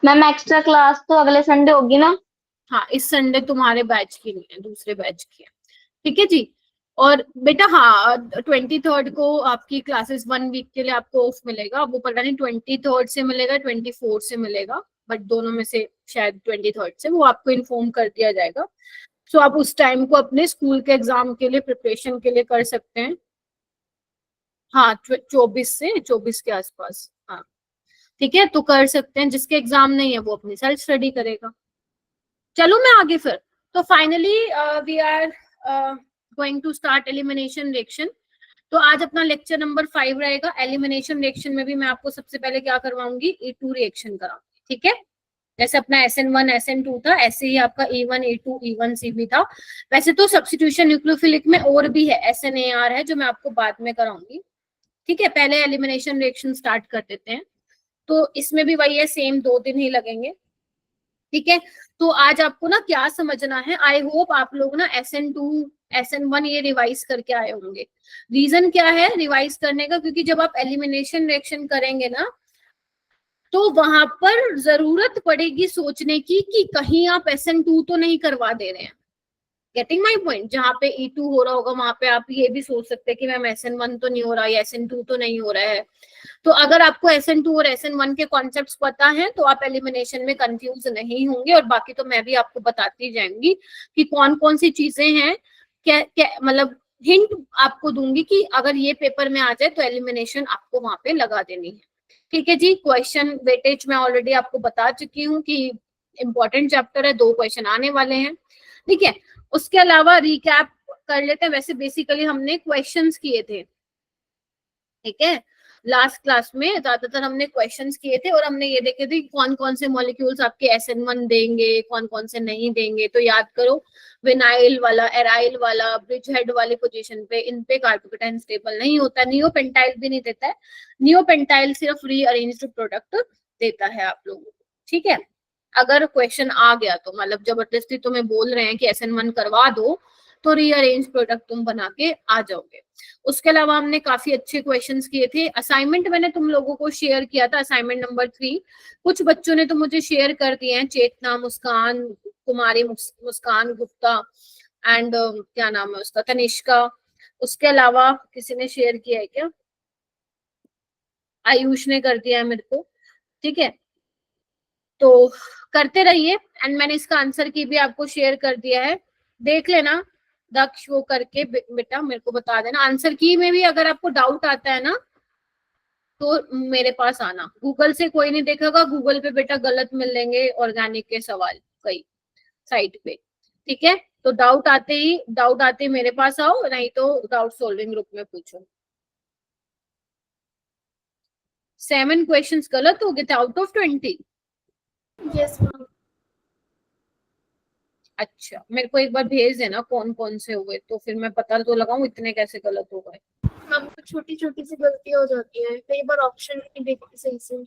Ma'am extra class तो अगले Sunday होगी ना? हाँ, इस संडे तुम्हारे बैच की नहीं है, दूसरे बैच की है। ठीक है जी। और बेटा हाँ, 23rd को आपकी क्लासेस 1 वीक के लिए आपको ऑफ मिलेगा। वो पता नहीं 23rd से मिलेगा 24 से मिलेगा, बट दोनों में से शायद 23rd से, वो आपको इन्फॉर्म कर दिया जाएगा। सो आप उस टाइम को अपने स्कूल के एग्जाम के लिए प्रिपरेशन के लिए कर सकते हैं। हाँ, 24 के आसपास। हाँ ठीक है, तो कर सकते हैं। जिसके एग्जाम नहीं है वो अपनी सेल्फ स्टडी करेगा। चलो मैं आगे फिर। तो finally we are going to start elimination reaction. तो आज अपना लेक्चर नंबर 5 रहेगा। एलिमिनेशन रिएक्शन में भी मैं आपको सबसे पहले क्या करवाऊंगी, E2 रिएक्शन कराऊंगी। ठीक है, जैसे अपना SN1 SN2 था, ऐसे ही आपका E1 E2 E1C भी था। वैसे तो सब्स्टिट्यूशन न्यूक्लियोफिलिक में और भी है, SNAR है, जो मैं आपको बाद में कराऊंगी। ठीक है, पहले एलिमिनेशन रिएक्शन स्टार्ट कर देते हैं। तो इसमें भी वही है, सेम 2 दिन ही लगेंगे। ठीक है, तो आज आपको ना क्या समझना है, आई होप आप लोग ना SN2 SN1 ये रिवाइज करके आए होंगे। रीजन क्या है रिवाइज करने का, क्योंकि जब आप एलिमिनेशन रिएक्शन करेंगे ना, तो वहां पर जरूरत पड़ेगी सोचने की कि कहीं आप SN2 तो नहीं करवा दे रहे हैं। Getting my point? जहाँ पे E2 हो रहा होगा वहां पे आप ये भी सोच सकते हैं कि मैम SN1 तो नहीं हो रहा या SN2 तो नहीं हो रहा है। तो अगर आपको SN2 और SN1 के कॉन्सेप्ट्स पता हैं तो आप एलिमिनेशन में कंफ्यूज नहीं होंगे। और बाकी तो मैं भी आपको बताती जाऊंगी कि कौन कौन सी चीजें हैं, क्या क्या मतलब हिंट आपको दूंगी कि अगर ये पेपर में आ जाए तो एलिमिनेशन आपको वहां पे लगा देनी है। ठीक है जी। क्वेश्चन वेटेज मैं ऑलरेडी आपको बता चुकी हूँ कि इंपॉर्टेंट चैप्टर है, 2 क्वेश्चन आने वाले हैं। ठीक है, उसके अलावा रिकैप कर लेते हैं। वैसे बेसिकली हमने क्वेश्चंस किए थे, ठीक है, लास्ट क्लास में ज्यादातर हमने क्वेश्चंस किए थे और हमने ये देखे थे कौन कौन से मॉलिक्यूल्स आपके SN1 देंगे, कौन कौन से नहीं देंगे। तो याद करो, विनाइल वाला, एराइल वाला, ब्रिज हेड वाली पोजीशन पे, इन पे कार्बोकेटाइन स्टेबल नहीं होता। नियोपेंटाइल भी नहीं देता है। नियोपेंटाइल सिर्फ रीअरेंज्ड प्रोडक्ट देता है आप लोगों को। ठीक है, अगर क्वेश्चन आ गया तो मतलब जबरदस्ती तुम्हें बोल रहे हैं कि SN1 करवा दो, तो रीअरेंज प्रोडक्ट तुम बना के आ जाओगे। उसके अलावा हमने काफी अच्छे क्वेश्चंस किए थे। असाइनमेंट मैंने तुम लोगों को शेयर किया था, असाइनमेंट नंबर 3। कुछ बच्चों ने तो मुझे शेयर कर दिए हैं, चेतना, मुस्कान, कुमारी मुस्कान गुप्ता एंड क्या नाम है उसका, तनिष्का। उसके अलावा किसी ने शेयर किया है क्या? आयुष ने कर दिया है मेरे को। ठीक है, तो करते रहिए। एंड मैंने इसका आंसर की भी आपको शेयर कर दिया है, देख लेना दक्ष, वो करके बेटा मेरे को बता देना। आंसर की में भी अगर आपको डाउट आता है ना तो मेरे पास आना। गूगल से कोई नहीं देखेगा, गूगल पे बेटा गलत मिलेंगे ऑर्गेनिक के सवाल कई साइट पे। ठीक है, तो डाउट आते ही मेरे पास आओ, नहीं तो डाउट सॉल्विंग ग्रुप में पूछो। 7 क्वेश्चंस गलत हो गए थे आउट ऑफ 20? Yes ma'am. अच्छा, मेरे को एक बार भेज देना कौन कौन से हुए, तो फिर मैं पता तो लगाऊं इतने कैसे गलत हो गए। मैम छोटी छोटी सी गलती हो जाती है, कई बार ऑप्शन नहीं देखते सही से।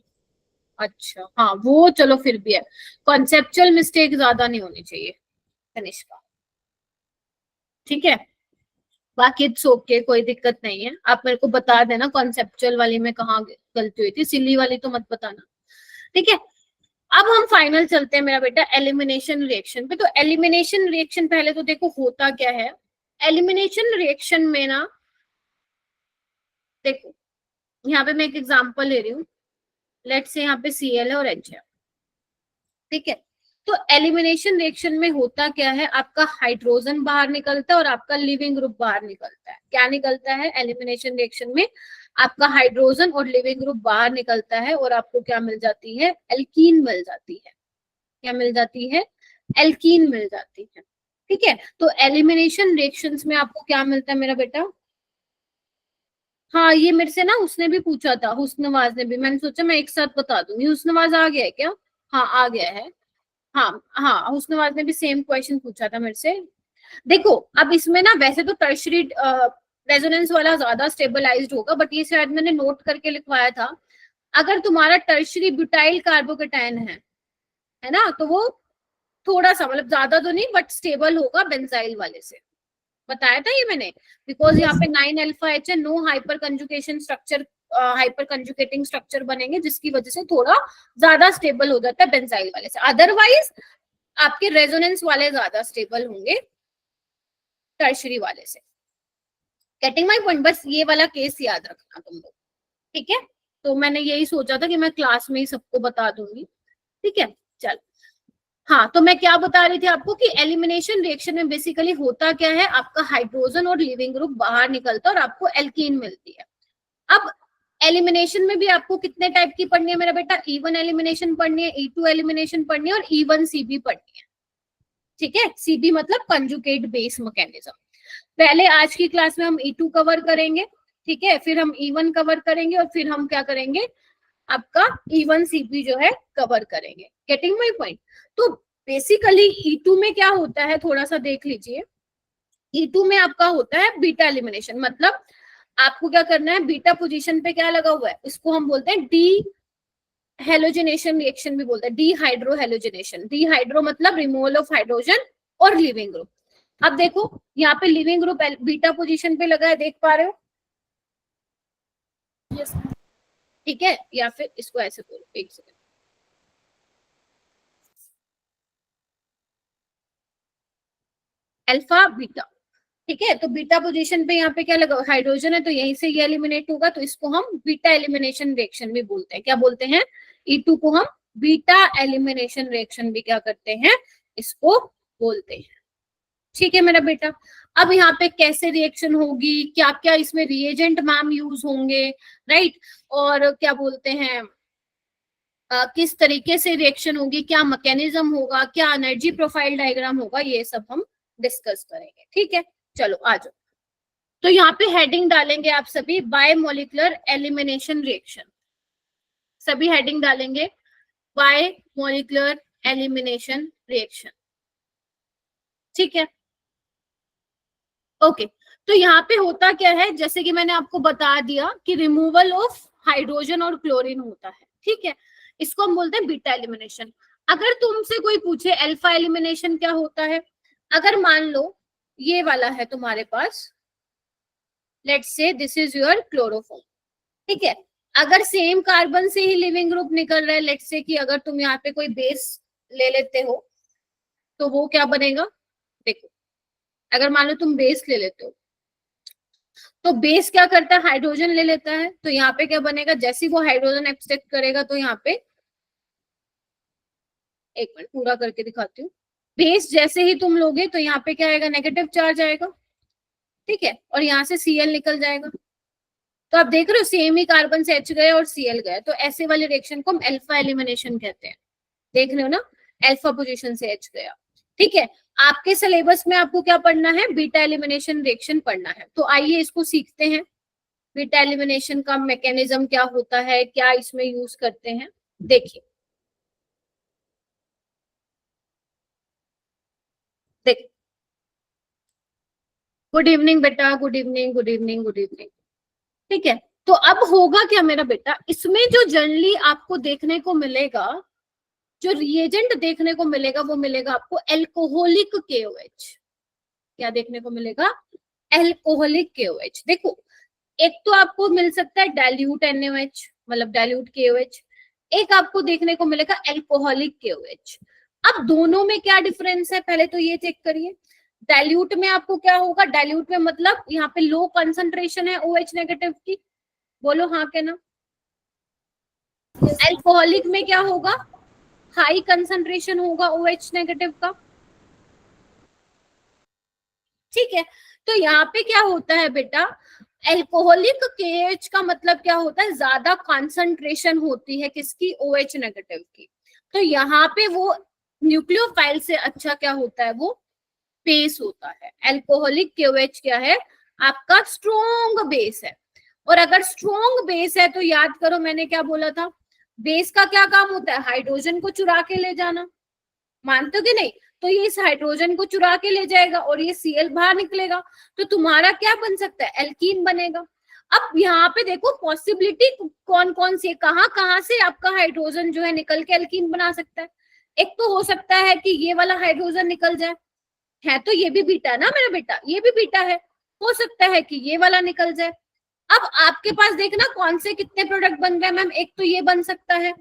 अच्छा हाँ, वो चलो फिर भी है, कॉन्सेप्चुअल मिस्टेक ज्यादा नहीं होनी चाहिए तनिष्का। ठीक है, बाकी इट्स ओके, कोई दिक्कत नहीं है। आप मेरे को बता देना कॉन्सेप्चुअल वाली में कहाँ गलती हुई थी, सिली वाली तो मत बताना। ठीक है, अब हम फाइनल चलते हैं मेरा बेटा एलिमिनेशन रिएक्शन पे। तो एलिमिनेशन रिएक्शन पहले तो देखो होता क्या है। एलिमिनेशन रिएक्शन में ना देखो, यहाँ पे मैं एक एग्जांपल ले रही हूँ। लेट्स से यहाँ पे Cl है और H है। ठीक है, तो एलिमिनेशन रिएक्शन में होता क्या है, आपका हाइड्रोजन बाहर निकलता है और आपका लिविंग ग्रुप बाहर निकलता है। क्या निकलता है एलिमिनेशन रिएक्शन में? आपका हाइड्रोजन और लिविंग ग्रुप बाहर निकलता है और आपको क्या मिल जाती है, एल्कीन मिल जाती है। क्या मिल जाती है? एल्कीन मिल जाती है। ठीक है, तो एलिमिनेशन रिएक्शंस में आपको क्या मिलता है मेरा बेटा? हाँ, ये मेरे से ना उसने भी पूछा था, हुस्नवाज ने भी, मैंने सोचा मैं एक साथ बता दूंगी। हुस्नवाज आ गया है क्या? हाँ आ गया है। हाँ हाँ, हुस्नवाज ने भी सेम क्वेश्चन पूछा था मेरे से। देखो अब इसमें ना वैसे तो टर्शरी रेजोनेंस वाला ज्यादा स्टेबलाइज्ड होगा, बट ये शायद मैंने नोट करके लिखवाया था। अगर तुम्हारा टर्शरी ब्यूटाइल कार्बोकेटाइन है ना, तो वो थोड़ा सा मतलब ज्यादा तो नहीं बट स्टेबल होगा बेंजाइल वाले से। बताया था ये मैंने, बिकॉज यहाँ पे 9 अल्फा H है, no hyper conjugation structure hyper conjugating structure बनेंगे, जिसकी वजह से थोड़ा ज्यादा स्टेबल हो जाता है बेंजाइल वाले से। अदरवाइज आपके रेजोनेंस वाले ज्यादा स्टेबल होंगे टर्शरी वाले से। Getting my point? बस ये वाला केस याद रखना तुम लोग, ठीक है? तो मैंने यही सोचा था कि मैं क्लास में ही सबको बता दूंगी, ठीक है? चल, हाँ, तो मैं क्या बता रही थी आपको कि एलिमिनेशन रिएक्शन में बेसिकली होता क्या है, आपका हाइड्रोजन और लिविंग ग्रुप बाहर निकलता है और आपको एल्कीन मिलती है। अब एलिमिनेशन में भी आपको कितने टाइप की पढ़नी है मेरा बेटा? E1 एलिमिनेशन पढ़नी है, E2 एलिमिनेशन पढ़नी है और E1 CB पढ़नी है, ठीक है? CB मतलब कंजुगेट बेस मैकेनिज्म। पहले आज की क्लास में हम E2 कवर करेंगे, ठीक है? फिर हम E1 कवर करेंगे और फिर हम क्या करेंगे, आपका E1 CB जो है कवर करेंगे। Getting my point? तो बेसिकली E2 में क्या होता है, थोड़ा सा देख लीजिए। E2 में आपका होता है बीटा एलिमिनेशन, मतलब आपको क्या करना है, बीटा पोजीशन पे क्या लगा हुआ है, इसको हम बोलते हैं डी हेलोजिनेशन रिएक्शन भी बोलते हैं, D hydro halogenation. D hydro मतलब रिमूवल ऑफ हाइड्रोजन और लिविंग ग्रुप। अब देखो यहाँ पे लिविंग ग्रुप बीटा पोजीशन पे लगा है, देख पा रहे हो? यस ठीक है, या फिर इसको ऐसे बोलो, एक सेकंड, अल्फा बीटा, ठीक है? तो बीटा पोजीशन पे यहाँ पे क्या लगा, हाइड्रोजन है, तो यहीं से ये एलिमिनेट होगा, तो इसको हम बीटा एलिमिनेशन रिएक्शन भी बोलते हैं। क्या बोलते हैं? E2 को हम बीटा एलिमिनेशन रिएक्शन भी क्या करते हैं, इसको बोलते हैं, ठीक है मेरा बेटा? अब यहाँ पे कैसे रिएक्शन होगी, क्या क्या इसमें रिएजेंट मैम यूज होंगे, राइट? और क्या बोलते हैं, किस तरीके से रिएक्शन होगी, क्या मैकेनिज्म होगा, क्या एनर्जी प्रोफाइल डायग्राम होगा, ये सब हम डिस्कस करेंगे, ठीक है? चलो आ जाओ। तो यहाँ पे हेडिंग डालेंगे आप सभी, बायोमोलिकुलर एलिमिनेशन रिएक्शन, सभी हेडिंग डालेंगे बायोमोलिकुलर एलिमिनेशन रिएक्शन, ठीक है? ओके, तो यहाँ पे होता क्या है, जैसे कि मैंने आपको बता दिया कि रिमूवल ऑफ हाइड्रोजन और क्लोरीन होता है, ठीक है? इसको हम बोलते हैं बीटा एलिमिनेशन। अगर तुमसे कोई पूछे अल्फा एलिमिनेशन क्या होता है, अगर मान लो ये वाला है तुम्हारे पास, let's say this is your chloroform, ठीक है? अगर सेम कार्बन से ही लिविंग ग्रुप निकल रहा है, लेट्स से कि अगर तुम यहाँ पे कोई बेस ले लेते हो तो वो क्या बनेगा, देखो अगर मान लो तुम बेस ले लेते हो तो बेस क्या करता है, हाइड्रोजन ले लेता है, तो यहाँ पे क्या बनेगा, जैसे वो हाइड्रोजन एक्सट्रैक्ट करेगा तो यहाँ पे, एक मिनट पूरा करके दिखाती हूँ, बेस जैसे ही तुम लोगे तो यहाँ पे क्या आएगा, नेगेटिव चार्ज आएगा, ठीक है? और यहाँ से Cl निकल जाएगा। तो आप देख रहे हो सेम ही कार्बन से H गए और Cl गए, तो ऐसे वाले रिएक्शन को हम अल्फा एलिमिनेशन कहते हैं। देख रहे हो ना, अल्फा पोजीशन से H गया, ठीक है? आपके सिलेबस में आपको क्या पढ़ना है, बीटा एलिमिनेशन रिएक्शन पढ़ना है। तो आइए इसको सीखते हैं, बीटा एलिमिनेशन का मैकेनिज्म क्या होता है, क्या इसमें यूज करते हैं, देखिए। देखिए, गुड इवनिंग बेटा, good evening, good evening, good evening, ठीक है? तो अब होगा क्या मेरा बेटा, इसमें जो जनरली आपको देखने को मिलेगा, जो रिएजेंट देखने को मिलेगा, वो मिलेगा आपको एल्कोहलिक KOH। क्या देखने को मिलेगा, एल्कोहलिक KOH। देखो, एक तो आपको मिल सकता है डाइल्यूट NaOH, मतलब डाइल्यूट KOH, एक आपको देखने को मिलेगा एल्कोहलिक KOH। अब दोनों में क्या डिफरेंस है, पहले तो ये चेक करिए। डाइल्यूट में आपको क्या होगा, डाइल्यूट में मतलब यहाँ पे लो कंसंट्रेशन है OH नेगेटिव की, बोलो हाँ के ना? एल्कोहलिक में क्या होगा, हाई कंसंट्रेशन होगा OH नेगेटिव का, ठीक है? तो यहाँ पे क्या होता है बेटा, एल्कोहलिक KH का मतलब क्या होता है, ज्यादा कंसंट्रेशन होती है किसकी, OH नेगेटिव की। तो यहाँ पे वो न्यूक्लियोफाइल से अच्छा क्या होता है, वो बेस होता है। एल्कोहलिक KOH क्या है, आपका स्ट्रॉन्ग बेस है। और अगर स्ट्रॉन्ग बेस है तो याद करो मैंने क्या बोला था, बेस का क्या काम होता है, हाइड्रोजन को चुरा के ले जाना, मानते हो कि नहीं? तो ये इस हाइड्रोजन को चुरा के ले जाएगा और ये Cl बाहर निकलेगा, तो तुम्हारा क्या बन सकता है, एल्कीन बनेगा। अब यहाँ पे देखो पॉसिबिलिटी कौन कौन सी है, कहाँ से आपका हाइड्रोजन जो है निकल के एल्कीन बना सकता है। एक तो हो सकता है कि ये वाला हाइड्रोजन निकल जाए, है तो ये भी बीटा ना मेरा बेटा, ये भी बीटा है, हो सकता है कि ये वाला निकल जाए, अब आपके पास देखना कौन से कितने प्रोडक्ट बन रहे हैं मैम, एक तो ये बन सकता है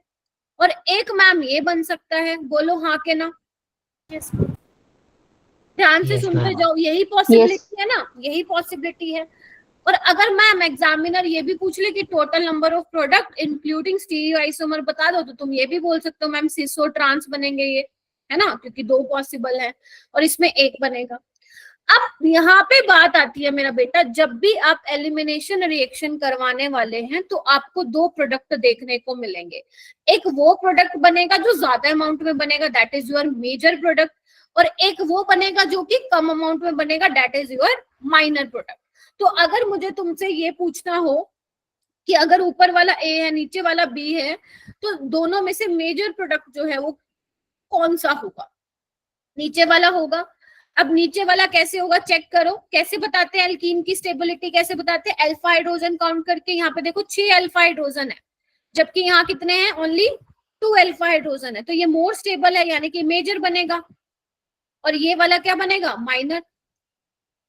और एक मैम ये बन सकता है, बोलो हाँ के ना। यस ध्यान से Yes, सुनते ma'am. जाओ, यही पॉसिबिलिटी है ना, यही पॉसिबिलिटी है। और अगर मैम एग्जामिनर ये भी पूछ ले कि total number of product including stereo isomer बता दो, तो तुम ये भी बोल सकते हो मैम सिसो ट्रांस बनेंगे ये, है ना, क्योंकि दो पॉसिबल है और इसमें एक बनेगा। अब यहाँ पे बात आती है मेरा बेटा, जब भी आप एलिमिनेशन रिएक्शन करवाने वाले हैं तो आपको दो प्रोडक्ट देखने को मिलेंगे। एक वो प्रोडक्ट बनेगा जो ज्यादा अमाउंट में बनेगा, that is your major product, और एक वो बनेगा जो कि कम अमाउंट में बनेगा, that is your minor product. तो अगर मुझे तुमसे ये पूछना हो कि अगर ऊपर वाला ए है नीचे वाला बी है, तो दोनों में से मेजर प्रोडक्ट जो है वो कौन सा होगा? नीचे वाला होगा। अब नीचे वाला कैसे होगा चेक करो, कैसे बताते हैं एल्कीन की स्टेबिलिटी, कैसे बताते हैं? अल्फा हाइड्रोजन काउंट करके। यहाँ पे देखो 6 अल्फा हाइड्रोजन है, जबकि यहाँ कितने हैं? ओनली 2 अल्फा हाइड्रोजन है, तो ये मोर स्टेबल है, यानी कि मेजर बनेगा। और ये वाला क्या बनेगा? माइनर।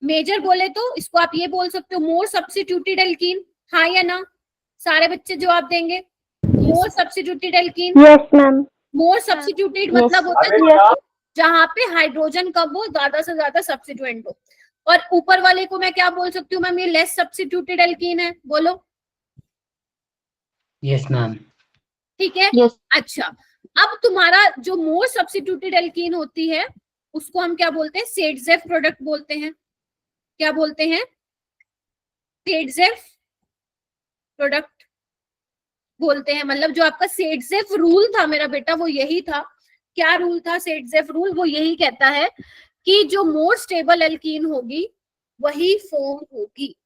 मेजर बोले तो इसको आप ये बोल सकते हो मोर सब्स्टिट्यूटेड एल्कीन, हाँ या ना? सारे बच्चे जवाब देंगे। मोर सब्स्टिट्यूटेड एल्कीन। Yes ma'am. मोर सब्स्टिट्यूटेड Yes. मतलब होता है जहाँ पे हाइड्रोजन कम हो, ज्यादा से ज्यादा सब्स्टिट्यूएंट हो। और ऊपर वाले को मैं क्या बोल सकती हूँ मैम? ये लेस सब्स्टिट्यूटेड एल्कीन है, बोलो। Yes, ma'am. ठीक है। Yes. अच्छा, अब तुम्हारा जो मोर सब्स्टिट्यूटेड एल्कीन होती है उसको हम क्या बोलते हैं? सेडजेफ प्रोडक्ट बोलते हैं। क्या बोलते हैं? सेडजेफ प्रोडक्ट बोलते हैं। मतलब जो आपका सेडजेफ रूल था मेरा बेटा वो यही था। क्या रूल था सेडजेफ रूल? वो यही कहता है कि जो मोर स्टेबल एल्कीन होगी वही फॉर्म होगी।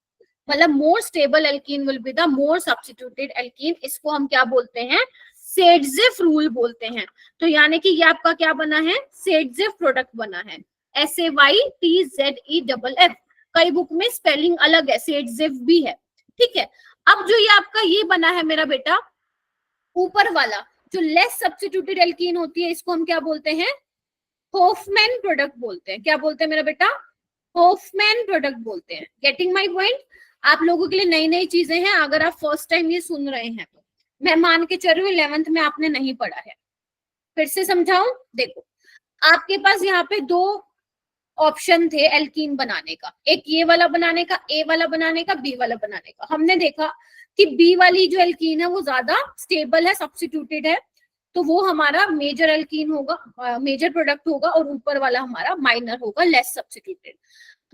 मतलब more stable alkene will be the more substituted alkene. इसको हम क्या बोलते हैं? सेडजेफ रूल बोलते हैं। तो यानी कि ये आपका क्या बना है? सेडजेफ प्रोडक्ट बना है, SAYTZEFF। कई बुक में स्पेलिंग अलग है, सेडजेफ भी है, ठीक है। अब जो ये आपका ये बना है मेरा बेटा ऊपर वाला, जो लेस सब्स्टिट्यूटेड एल्कीन होती है, इसको हम क्या बोलते हैं? होफमैन प्रोडक्ट बोलते हैं। क्या बोलते हैं मेरा बेटा? होफमैन प्रोडक्ट बोलते हैं। Getting my point? आप लोगों के लिए नई नई चीजें हैं, अगर आप फर्स्ट टाइम ये सुन रहे हैं तो मैं मान के चल रही हूँ 11th में आपने नहीं पढ़ा है। फिर से समझाऊं? देखो, आपके पास यहाँ पे दो ऑप्शन थे एल्कीन बनाने का, एक ये वाला बनाने का, ए वाला बनाने का, बी वाला बनाने का। हमने देखा कि बी वाली जो एल्कीन है वो ज्यादा स्टेबल है, सब्स्टिट्यूटेड है, तो वो हमारा मेजर एल्कीन होगा, मेजर प्रोडक्ट होगा, और ऊपर वाला हमारा माइनर होगा, लेस सब्स्टिट्यूटेड।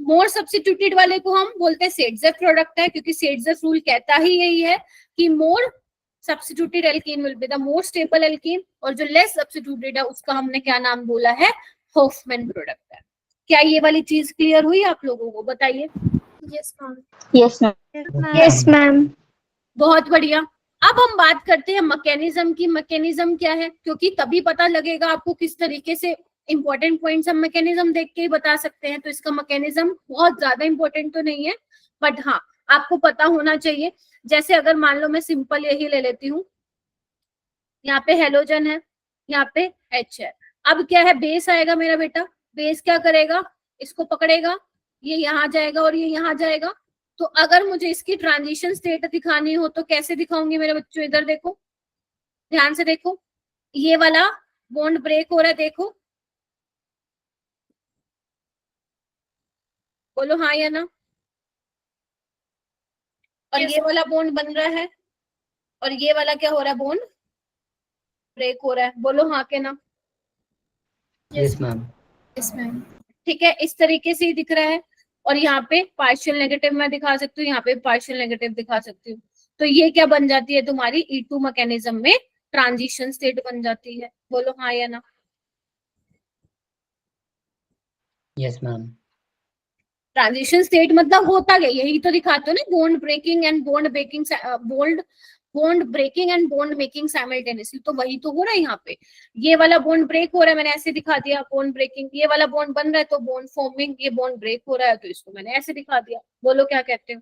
मोर सब्स्टिट्यूटेड वाले को हम बोलते हैं सेडजेफ प्रोडक्ट है, क्योंकि सेडजेफ रूल कहता ही यही है कि मोर substituted alkene will be the more stable alkene, और जो लेस सब्स्टिट्यूटेड है उसका हमने क्या नाम बोला है? होफमैन प्रोडक्ट है। क्या ये वाली चीज क्लियर हुई आप लोगों को? बताइए। Yes ma'am. Yes ma'am. Yes ma'am. बहुत बढ़िया। अब हम बात करते हैं मैकेनिज्म की। मैकेनिज्म क्या है? क्योंकि तभी पता लगेगा आपको किस तरीके से। इंपॉर्टेंट पॉइंट्स हम मैकेनिज्म देख के ही बता सकते हैं, तो इसका मैकेनिज्म बहुत ज्यादा इंपॉर्टेंट तो नहीं है, बट हाँ आपको पता होना चाहिए। जैसे अगर मान लो मैं सिंपल यही ले लेती हूँ, यहाँ पे हेलोजन है, यहाँ पे H है। अब क्या है? बेस आएगा मेरा बेटा। बेस क्या करेगा? इसको पकड़ेगा, ये यहाँ जाएगा और ये यहाँ जाएगा। तो अगर मुझे इसकी ट्रांजिशन स्टेट दिखानी हो तो कैसे दिखाऊंगी मेरे बच्चों? इधर देखो, ध्यान से देखो, ये वाला बॉन्ड ब्रेक हो रहा है, देखो, बोलो हाँ या ना। और ये वाला बॉन्ड बन रहा है, और ये वाला क्या हो रहा है? बॉन्ड ब्रेक हो रहा है, बोलो हाँ के ना। Yes, ma'am. Yes ma'am. ठीक है, इस तरीके से ही दिख रहा है। और यहाँ पे पार्शियल नेगेटिव मैं दिखा सकती हूँ, यहाँ पे पार्शियल नेगेटिव दिखा सकती हूँ। तो ये क्या बन जाती है तुम्हारी? E2 मैकेनिज्म में ट्रांजिशन स्टेट बन जाती है, बोलो हाँ या ना। Yes, ma'am. ट्रांजिशन स्टेट मतलब होता क्या? यही तो दिखाते हो ना, bond breaking and bond breaking, bond breaking and bond making simultaneously, तो वही तो हो रहा है यहाँ पे। ये वाला बॉन्ड ब्रेक हो रहा है, मैंने ऐसे दिखा दिया बॉन्ड ब्रेकिंग। ये वाला बॉन्ड बन रहा है तो बॉन्ड फॉर्मिंग, ये बॉन्ड ब्रेक हो रहा है तो इसको मैंने ऐसे दिखा दिया, बोलो क्या कहते हो?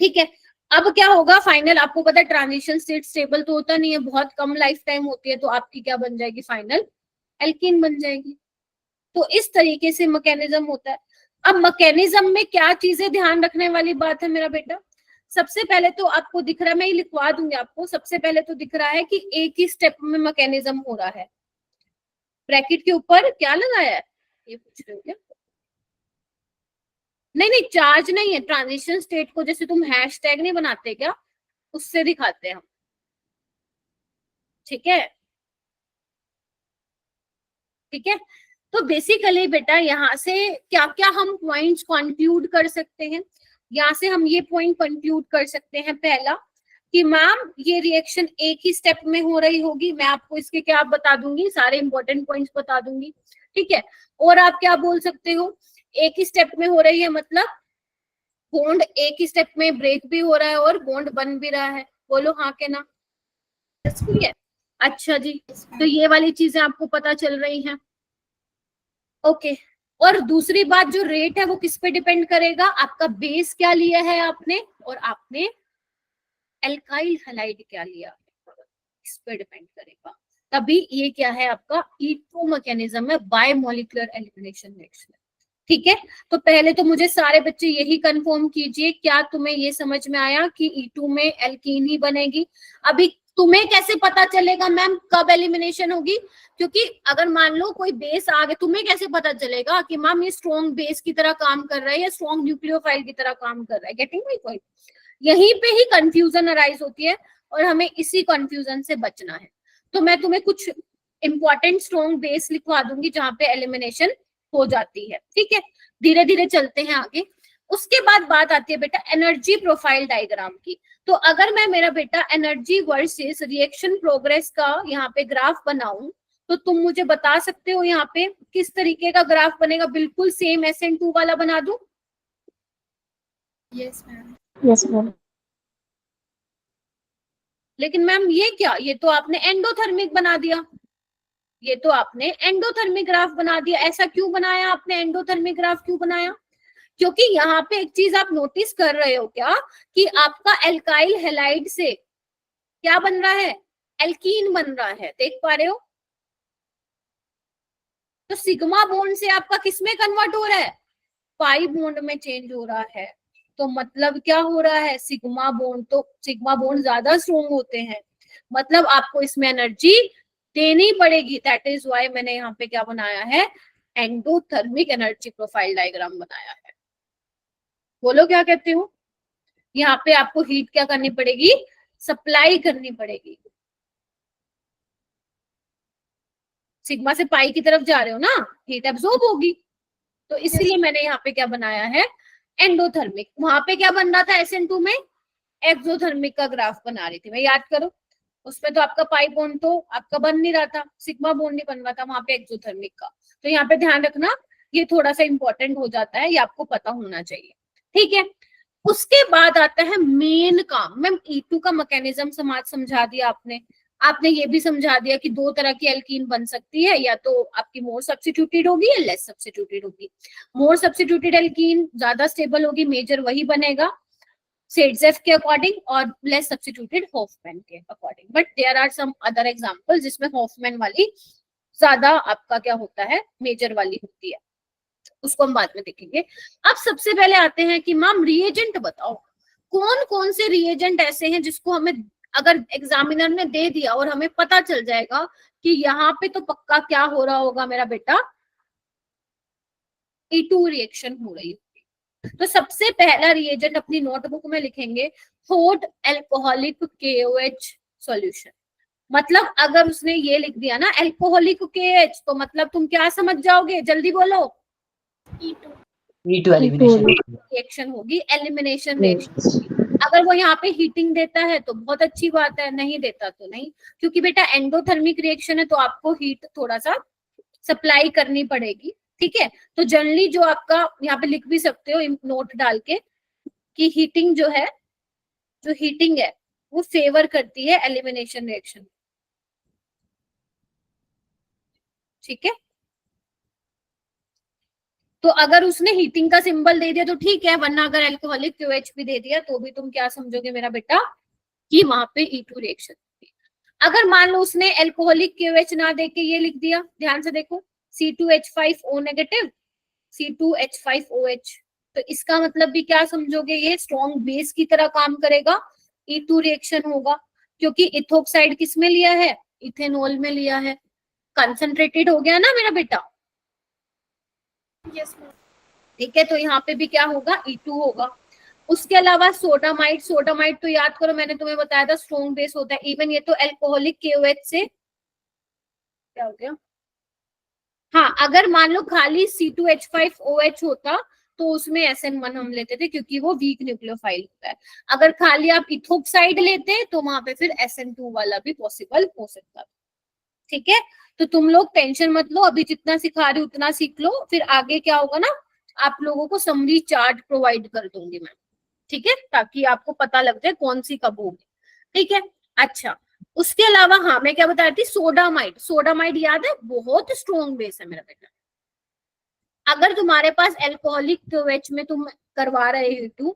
ठीक है। अब क्या होगा फाइनल? आपको पता है ट्रांजिशन स्टेट स्टेबल तो होता नहीं है, बहुत कम लाइफ टाइम होती है, तो आपकी क्या बन जाएगी? फाइनल एल्कीन बन जाएगी। तो इस तरीके से मैकेनिज्म होता है। अब मैकेनिज्म में क्या चीजें ध्यान रखने वाली बात है मेरा बेटा, सबसे पहले तो आपको दिख रहा है, मैं ये लिखवा दूंगी आपको, सबसे पहले तो दिख रहा है कि एक ही स्टेप में मैकेनिज्म हो रहा है। ब्रैकेट के ऊपर क्या लगाया है, ये पूछ रहे हो क्या? नहीं नहीं, चार्ज नहीं है, ट्रांजिशन स्टेट को जैसे तुम हैशटैग नहीं बनाते क्या, उससे दिखाते हैं हम, ठीक है? ठीक है, तो बेसिकली बेटा यहाँ से क्या क्या हम पॉइंट्स कंक्लूड कर सकते हैं, यहाँ से हम ये पॉइंट कंक्लूड कर सकते हैं, पहला कि मैम ये रिएक्शन एक ही स्टेप में हो रही होगी, मैं आपको इसके क्या बता दूंगी, सारे इंपॉर्टेंट पॉइंट्स बता दूंगी, ठीक है? और आप क्या बोल सकते हो, एक ही स्टेप में हो रही है मतलब बॉन्ड एक ही स्टेप में ब्रेक भी हो रहा है और बॉन्ड बन भी रहा है, बोलो हाँ के ना? ठीक है, अच्छा जी, तो ये वाली चीजें आपको पता चल रही हैं, ओके। और दूसरी बात, जो रेट है वो किस पे डिपेंड करेगा, आपका बेस क्या लिया है आपने और आपने एल्काइल हैलाइड क्या लिया, इस पे डिपेंड करेगा। तभी ये क्या है आपका E2 मैकेनिज्म है, बायमोलिकुलर एलिमिनेशन रिएक्शन, ठीक है? तो पहले तो मुझे सारे बच्चे यही कंफर्म कीजिए, क्या तुम्हें ये समझ में आया कि E2 में एल्कीन ही बनेगी? अभी तुम्हें कैसे पता चलेगा मैम कब एलिमिनेशन होगी, क्योंकि अगर मान लो कोई बेस आ गया, तुम्हें कैसे पता चलेगा कि मैम ये स्ट्रॉन्ग बेस की तरह काम कर रहा है या स्ट्रॉन्ग न्यूक्लियोफाइल की तरह काम कर रहा है? Getting my point? यहीं पे ही कंफ्यूजन अराइज होती है और हमें इसी कंफ्यूजन से बचना है। तो मैं तुम्हें कुछ इंपॉर्टेंट स्ट्रॉन्ग बेस लिखवा दूंगी जहां पे एलिमिनेशन हो जाती है, ठीक है? धीरे धीरे चलते हैं आगे। उसके बाद बात आती है बेटा एनर्जी प्रोफाइल डायग्राम की। तो अगर मैं मेरा बेटा एनर्जी वर्सेस रिएक्शन प्रोग्रेस का यहाँ पे ग्राफ बनाऊं, तो तुम मुझे बता सकते हो यहाँ पे किस तरीके का ग्राफ बनेगा? बिल्कुल सेम SN2 वाला बना दूं? Yes ma'am. Yes ma'am. लेकिन मैम ये क्या, ये तो आपने एंडोथर्मिक बना दिया, ये तो आपने एंडोथर्मिक ग्राफ बना दिया। ऐसा क्यों बनाया आपने, एंडोथर्मिक ग्राफ क्यों बनाया? क्योंकि यहाँ पे एक चीज आप नोटिस कर रहे हो क्या कि आपका एल्काइल हैलाइड से क्या बन रहा है, एल्कीन बन रहा है, देख पा रहे हो? तो सिग्मा बॉन्ड से आपका किसमें कन्वर्ट हो रहा है, पाई बॉन्ड में चेंज हो रहा है। तो मतलब क्या हो रहा है, सिग्मा बॉन्ड, तो सिग्मा बॉन्ड ज्यादा स्ट्रॉन्ग होते हैं, मतलब आपको इसमें एनर्जी देनी पड़ेगी। दैट इज व्हाई मैंने यहाँ पे क्या बनाया है, एंडोथर्मिक एनर्जी प्रोफाइल डायग्राम बनाया है। बोलो क्या कहते हो? यहाँ पे आपको हीट क्या करनी पड़ेगी, सप्लाई करनी पड़ेगी। सिग्मा से पाई की तरफ जा रहे हो ना, हीट एब्जॉर्ब होगी, तो इसलिए मैंने यहाँ पे क्या बनाया है, एंडोथर्मिक। वहां पे क्या बन रहा था SN2 में, एक्सोथर्मिक का ग्राफ बना रही थी मैं, याद करो। उसमें तो आपका पाई बॉन्ड तो आपका बन नहीं रहा था, सिग्मा बॉन्ड नहीं बन रहा था वहां पे एक्सोथर्मिक का। तो यहाँ पे ध्यान रखना, ये थोड़ा सा इंपॉर्टेंट हो जाता है, ये आपको पता होना चाहिए, ठीक है? उसके बाद आता है मेन काम। मैम E2 का मैकेनिज्म समझा दिया आपने, आपने ये भी समझा दिया कि दो तरह की एल्कीन बन सकती है, या तो आपकी मोर सब्स्टिट्यूटेड होगी या लेस सब्स्टिट्यूटेड होगी। मोर सब्स्टिट्यूटेड एल्कीन ज्यादा स्टेबल होगी, मेजर वही बनेगा सेडजेफ के अकॉर्डिंग, और लेस सब्स्टिट्यूटेड हॉफमैन के according. But there are some other example जिसमें हॉफमैन वाली ज्यादा आपका क्या होता है, मेजर वाली होती है, उसको हम बाद में देखेंगे। अब सबसे पहले आते हैं कि मैम रिएजेंट बताओ, कौन कौन से रिएजेंट ऐसे हैं जिसको हमें अगर एग्जामिनर ने दे दिया और हमें पता चल जाएगा कि यहाँ पे तो पक्का क्या हो रहा होगा मेरा बेटा, E2 रिएक्शन हो रही है। तो सबसे पहला रिएजेंट अपनी नोटबुक में लिखेंगे, हॉट एल्कोहलिक KOH सॉल्यूशन। मतलब अगर उसने ये लिख दिया ना एल्कोहलिक KH, तो मतलब तुम क्या समझ जाओगे, जल्दी बोलो? E2 एलिमिनेशन रिएक्शन होगी, एलिमिनेशन रिएक्शन। अगर वो यहाँ पे हीटिंग देता है तो बहुत अच्छी बात है, नहीं देता तो नहीं, क्योंकि बेटा एंडोथर्मिक रिएक्शन है तो आपको हीट थोड़ा सा सप्लाई करनी पड़ेगी, ठीक है? तो जनरली जो आपका यहाँ पे लिख भी सकते हो नोट डाल के कि हीटिंग जो है, जो हीटिंग है वो फेवर करती है एलिमिनेशन रिएक्शन, ठीक है? तो अगर उसने हीटिंग का सिंबल दे दिया तो ठीक है, वरना अगर एल्कोहलिक QH भी दे दिया तो भी तुम क्या समझोगे मेरा बेटा कि वहां पे E2 रिएक्शन। अगर मान लो उसने एल्कोहलिक KOH ना दे के ये लिख दिया, ध्यान से देखो, C2H5O नेगेटिव C2H5OH। तो इसका मतलब भी क्या समझोगे, ये स्ट्रॉन्ग बेस की तरह काम करेगा, E2 रिएक्शन होगा, क्योंकि इथोक्साइड किस में लिया है, इथेनॉल में लिया है, कंसंट्रेटेड हो गया ना मेरा बेटा। Yes ma'am. ठीक है, तो यहाँ पे भी क्या होगा, E2 होगा। उसके अलावा सोडामाइड, सोडामाइड तो याद करो मैंने तुम्हें बताया था स्ट्रॉन्ग बेस होता है, इवन ये तो एल्कोहलिक KOH से क्या हो गया, हाँ अगर मान लो खाली C2H5OH होता तो उसमें SN1 हम लेते थे क्योंकि वो वीक न्यूक्लियोफाइल होता है। अगर खाली आप इथोक्साइड लेते तो वहां पे फिर SN2 वाला भी पॉसिबल हो सकता था। ठीक है, तो तुम लोग टेंशन मत लो, अभी जितना सिखा रही उतना सीख लो, फिर आगे क्या होगा ना, आप लोगों को समरी चार्ट प्रोवाइड कर दूंगी मैं, ठीक है, ताकि आपको पता लग जाए कौन सी कब होगी। ठीक है, अच्छा उसके अलावा हाँ मैं क्या बता रही थी, सोडामाइड, सोडामाइड याद है बहुत स्ट्रॉन्ग बेस है मेरा बेटा। अगर तुम्हारे पास एल्कोहलिक KOH में तुम करवा रहे हो E2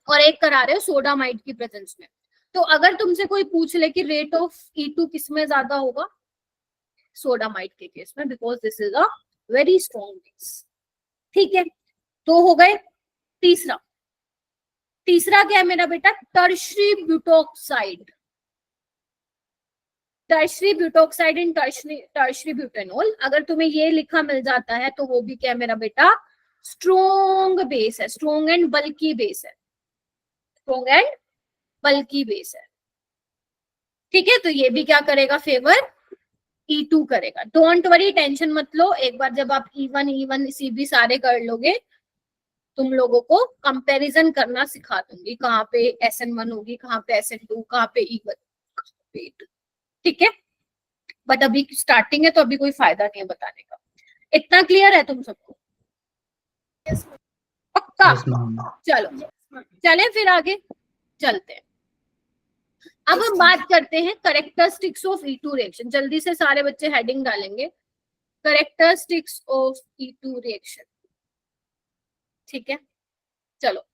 और एक करा रहे हो सोडामाइड की प्रेजेंस में, तो अगर तुमसे कोई पूछ ले कि रेट ऑफ E2 किस में ज्यादा होगा, सोडामाइड के केस में, because this is a very strong base. ठीक है, तो हो गए। तीसरा, तीसरा क्या है मेरा बेटा, टर्शरी ब्यूटोक्साइड, टर्शरी ब्यूटोक्साइड इन टर्शरी ब्यूटेनॉल। अगर तुम्हें ये लिखा मिल जाता है तो वो भी क्या है मेरा बेटा, स्ट्रॉन्ग बेस है, स्ट्रॉन्ग एंड बल्की बेस है, स्ट्रॉन्ग एंड बल्की बेस है। ठीक है, तो ये भी क्या करेगा, फेवर E2 करेगा। डोंट वरी, टेंशन मत लो, एक बार जब आप E1 CB सारे कर लोगे, तुम लोगों को कंपैरिजन करना सिखा दूंगी, कहाँ पे SN1 होगी, कहाँ पे SN2, कहाँ पे E1, ठीक है। बट अभी स्टार्टिंग है तो अभी कोई फायदा नहीं है बताने का। इतना क्लियर है तुम सबको, यस पक्का? Yes, ma'am. चलो मैम। चलें फिर आगे चलते हैं। अब हम बात करते हैं करेक्टरिस्टिक्स ऑफ E2 रिएक्शन। जल्दी से सारे बच्चे हेडिंग डालेंगे, करेक्टरिस्टिक्स ऑफ E2 रिएक्शन। ठीक है, चलो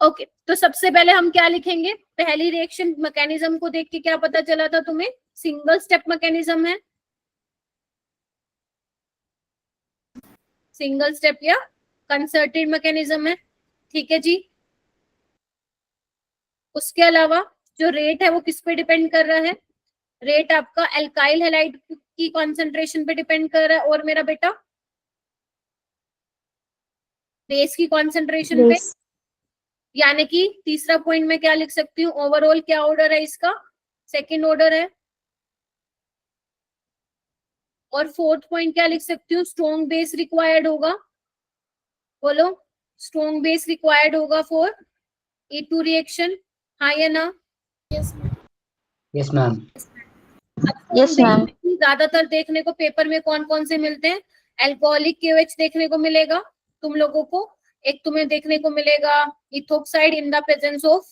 ओके। तो सबसे पहले हम क्या लिखेंगे, पहली रिएक्शन मैकेनिज्म को देख के क्या पता चला था तुम्हें, सिंगल स्टेप मैकेनिज्म है, सिंगल स्टेप या कंसर्टेड मैकेनिज्म है। ठीक है जी, उसके अलावा जो रेट है वो किस पे डिपेंड कर रहा है, रेट आपका एल्काइल हैलाइड की कॉन्सेंट्रेशन पे डिपेंड कर रहा है, और मेरा बेटा बेस की कॉन्सेंट्रेशन पे। यानी कि तीसरा पॉइंट में क्या लिख सकती हूँ, ओवरऑल क्या ऑर्डर है इसका, सेकंड ऑर्डर है। और फोर्थ पॉइंट क्या लिख सकती हूँ, स्ट्रॉन्ग बेस रिक्वायर्ड होगा, बोलो स्ट्रॉन्ग बेस रिक्वायर्ड होगा फॉर E2 रिएक्शन, हाँ या ना? Yes ma'am. Yes, ma'am. Yes, ma'am. ज्यादातर देखने को पेपर में कौन कौन से मिलते हैं, एल्कोहलिक KOH देखने को मिलेगा तुम लोगों को, एक तुम्हें देखने को मिलेगा ethoxide in the presence of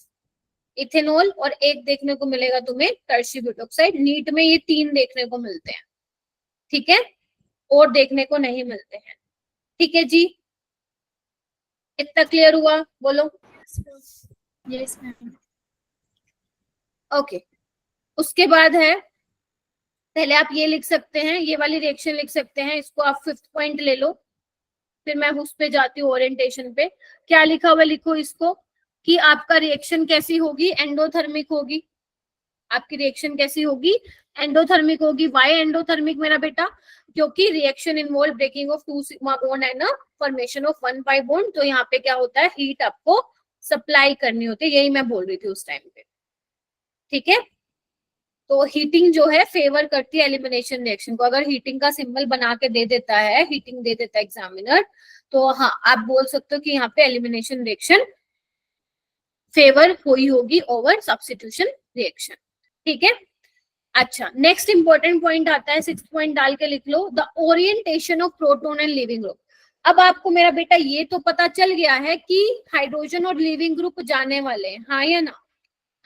ethanol, और एक देखने को मिलेगा तुम्हें टर्शरी ब्यूटोक्साइड। नीट में ये तीन देखने को मिलते हैं, ठीक है, और देखने को नहीं मिलते हैं। ठीक है जी, इतना क्लियर हुआ, बोलो यस मैम। ओके। उसके बाद है, पहले आप ये लिख सकते हैं, ये वाली रिएक्शन लिख सकते हैं, इसको आप 5th पॉइंट ले लो, फिर मैं उस पे जाती हूँ ओरिएंटेशन पे। क्या लिखा हुआ लिखो इसको, कि आपका रिएक्शन कैसी होगी, एंडोथर्मिक होगी। आपकी रिएक्शन कैसी होगी, एंडोथर्मिक होगी। वाई एंडोथर्मिक मेरा बेटा, क्योंकि reaction involve breaking of 2 sigma bond and formation of 1 pi bond. तो यहाँ पे क्या होता है, हीट आपको सप्लाई करनी होती है, यही मैं बोल रही थी उस टाइम पे। ठीक है, तो हीटिंग जो है फेवर करती है एलिमिनेशन रिएक्शन को। अगर हीटिंग का सिंबल बना के दे देता है, हीटिंग दे देता है एग्जामिनर, तो हाँ आप बोल सकते हो कि यहाँ पे एलिमिनेशन रिएक्शन फेवर हुई होगी ओवर सब्स्टिट्यूशन रिएक्शन। ठीक है, अच्छा नेक्स्ट इंपॉर्टेंट पॉइंट आता है, 6th पॉइंट डाल के लिख लो, the orientation of proton and leaving group. अब आपको मेरा बेटा ये तो पता चल गया है कि हाइड्रोजन और लीविंग ग्रुप जाने वाले हैं, हाँ या ना?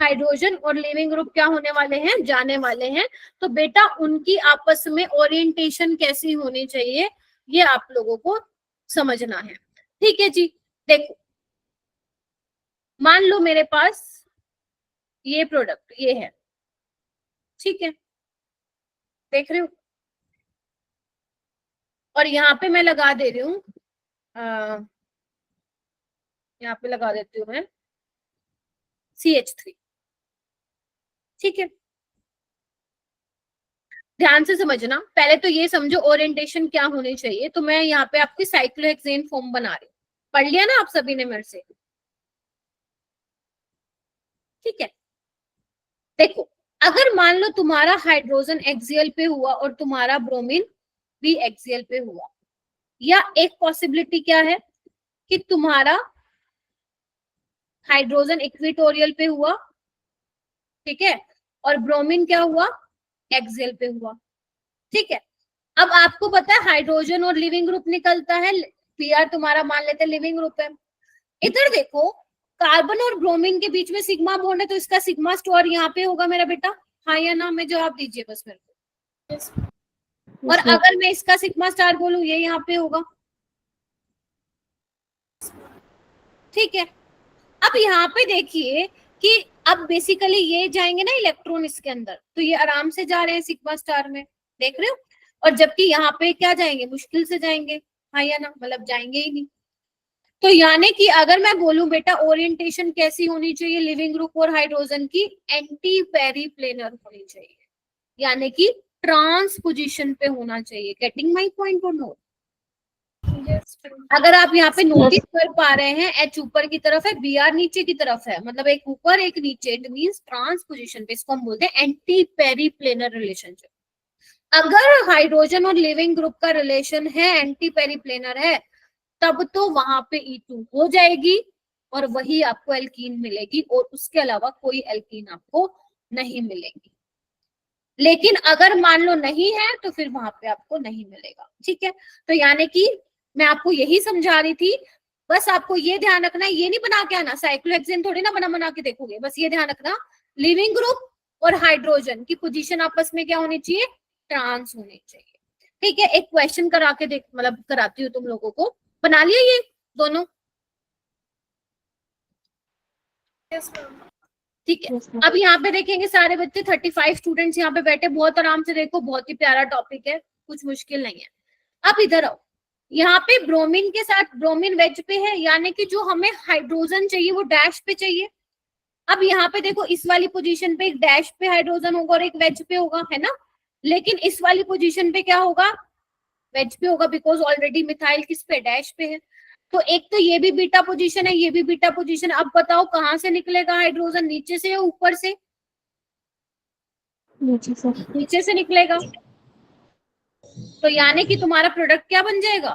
हाइड्रोजन और लीविंग ग्रुप क्या होने वाले हैं, जाने वाले हैं। तो बेटा उनकी आपस में ओरिएंटेशन कैसी होनी चाहिए, ये आप लोगों को समझना है। ठीक है जी, देखो मान लो मेरे पास ये प्रोडक्ट ये है, ठीक है, देख रहे हो, और यहाँ पे मैं लगा दे रही हूँ, यहाँ पे लगा देती हूँ मैं CH3। ठीक है, ध्यान से समझना, पहले तो ये समझो ओरिएंटेशन क्या होनी चाहिए। तो मैं यहाँ पे आपकी साइक्लोहेक्सेन फॉर्म बना रही हूँ, पढ़ लिया ना आप सभी ने मेरे से? ठीक है, देखो अगर मान लो तुम्हारा हाइड्रोजन एक्सियल पे हुआ और तुम्हारा ब्रोमीन भी एक्सियल पे हुआ, या एक पॉसिबिलिटी क्या है कि तुम्हारा हाइड्रोजन इक्वेटोरियल पे हुआ, ठीक है, और ब्रोमीन क्या हुआ, एक्सियल पे हुआ। ठीक है, अब आपको पता है हाइड्रोजन और लिविंग ग्रुप निकलता है, Pr तुम्हारा मान लेते हैं लिविंग ग्रुप है। इधर देखो, कार्बन और ब्रोमीन के बीच में सिग्मा बॉन्ड है, तो इसका सिग्मा स्टार यहाँ पे होगा मेरा बेटा, हाँ या ना में जवाब दीजिए बस मेरे को। और अगर मैं इसका सिग्मा स्टार बोलूं, ये यहाँ पे होगा। ठीक है, अब यहाँ पे देखिए कि अब बेसिकली ये जाएंगे ना इलेक्ट्रॉन इसके अंदर, तो ये आराम से जा रहे हैं सिग्मा स्टार में, देख रहे हो, और जबकि यहाँ पे क्या जाएंगे, मुश्किल से जाएंगे, हाँ या ना, मतलब जाएंगे ही नहीं। तो यानी कि अगर मैं बोलूं बेटा ओरिएंटेशन कैसी होनी चाहिए लिविंग ग्रुप और हाइड्रोजन की, एंटी पेरीप्लेनर होनी चाहिए, यानी कि ट्रांस पोजीशन पे होना चाहिए। गेटिंग माय पॉइंट और नोट? अगर आप यहाँ पे नोटिस कर पा रहे हैं, H ऊपर की तरफ है, Br नीचे की तरफ है, मतलब एक ऊपर एक नीचे, इट मींस ट्रांस पोजीशन पे, इसको हम बोलते हैं एंटी पेरीप्लेनर रिलेशनशिप। अगर हाइड्रोजन और लिविंग ग्रुप का रिलेशन है, एंटी पेरीप्लेनर है, तब तो वहां पे E2 हो जाएगी और वही आपको एल्कीन मिलेगी, और उसके अलावा कोई एल्कीन आपको नहीं मिलेगी। लेकिन अगर मान लो नहीं है तो फिर वहां पे आपको नहीं मिलेगा। ठीक है, तो यानी कि मैं आपको यही समझा रही थी, बस आपको ये ध्यान रखना है, ये नहीं बना के आना, साइक्लोहेक्सेन थोड़ी ना बना के देखोगे, बस ये ध्यान रखना लिविंग ग्रुप और हाइड्रोजन की पोजीशन आपस में क्या होनी चाहिए, ट्रांस होनी चाहिए। ठीक है, एक क्वेश्चन करा के देख, मतलब कराती हूँ तुम लोगों को, बना लिया ये दोनों? ठीक है, अब यहाँ पे देखेंगे सारे बच्चे 35 स्टूडेंट्स यहाँ पे बैठे, बहुत आराम से देखो, बहुत ही प्यारा टॉपिक है, कुछ मुश्किल नहीं है। अब इधर आओ, यहाँ पे ब्रोमीन के साथ, ब्रोमीन वेज पे है, यानी कि जो हमें हाइड्रोजन चाहिए वो डैश पे चाहिए। अब यहाँ पे देखो, इस वाली पोजीशन पे एक डैश पे हाइड्रोजन होगा और एक वेज पे होगा, है ना, लेकिन इस वाली पोजीशन पे क्या होगा, वेज पे होगा, बिकॉज ऑलरेडी मिथाइल किस पे, डैश पे है। तो एक तो ये भी बीटा पोजीशन है, ये भी बीटा पोजीशन है। अब बताओ कहाँ से निकलेगा हाइड्रोजन, नीचे से या ऊपर से? नीचे से निकलेगा। तो यानी कि तुम्हारा प्रोडक्ट क्या बन जाएगा,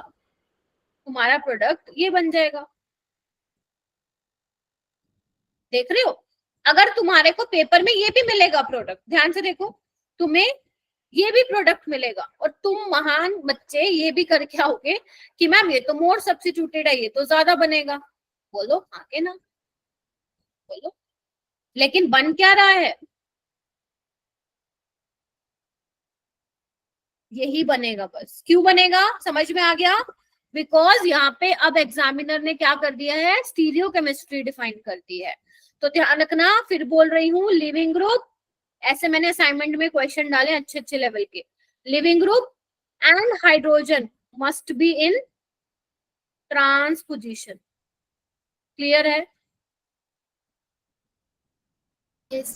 तुम्हारा प्रोडक्ट ये बन जाएगा। देख रहे हो, अगर तुम्हारे को पेपर में ये भी मिलेगा प्रोडक्ट, ध्यान से देखो, तुम्हें ये भी प्रोडक्ट मिलेगा, और तुम महान बच्चे ये भी करके आओगे कि मैम ये तो मोर सब्स्टिट्यूटेड है, ये तो ज्यादा बनेगा। बोलो आगे ना, बोलो, लेकिन बन क्या रहा है, यही बनेगा बस। क्यों बनेगा, समझ में आ गया? बिकॉज यहाँ पे अब एग्जामिनर ने क्या कर दिया है, स्टीरियो केमिस्ट्री डिफाइन कर दी है। तो ध्यान रखना, फिर बोल रही हूँ, लिविंग ग्रुप, ऐसे मैंने असाइनमेंट में क्वेश्चन डाले अच्छे अच्छे लेवल के, leaving group and hydrogen must be in trans position. Clear है? Yes.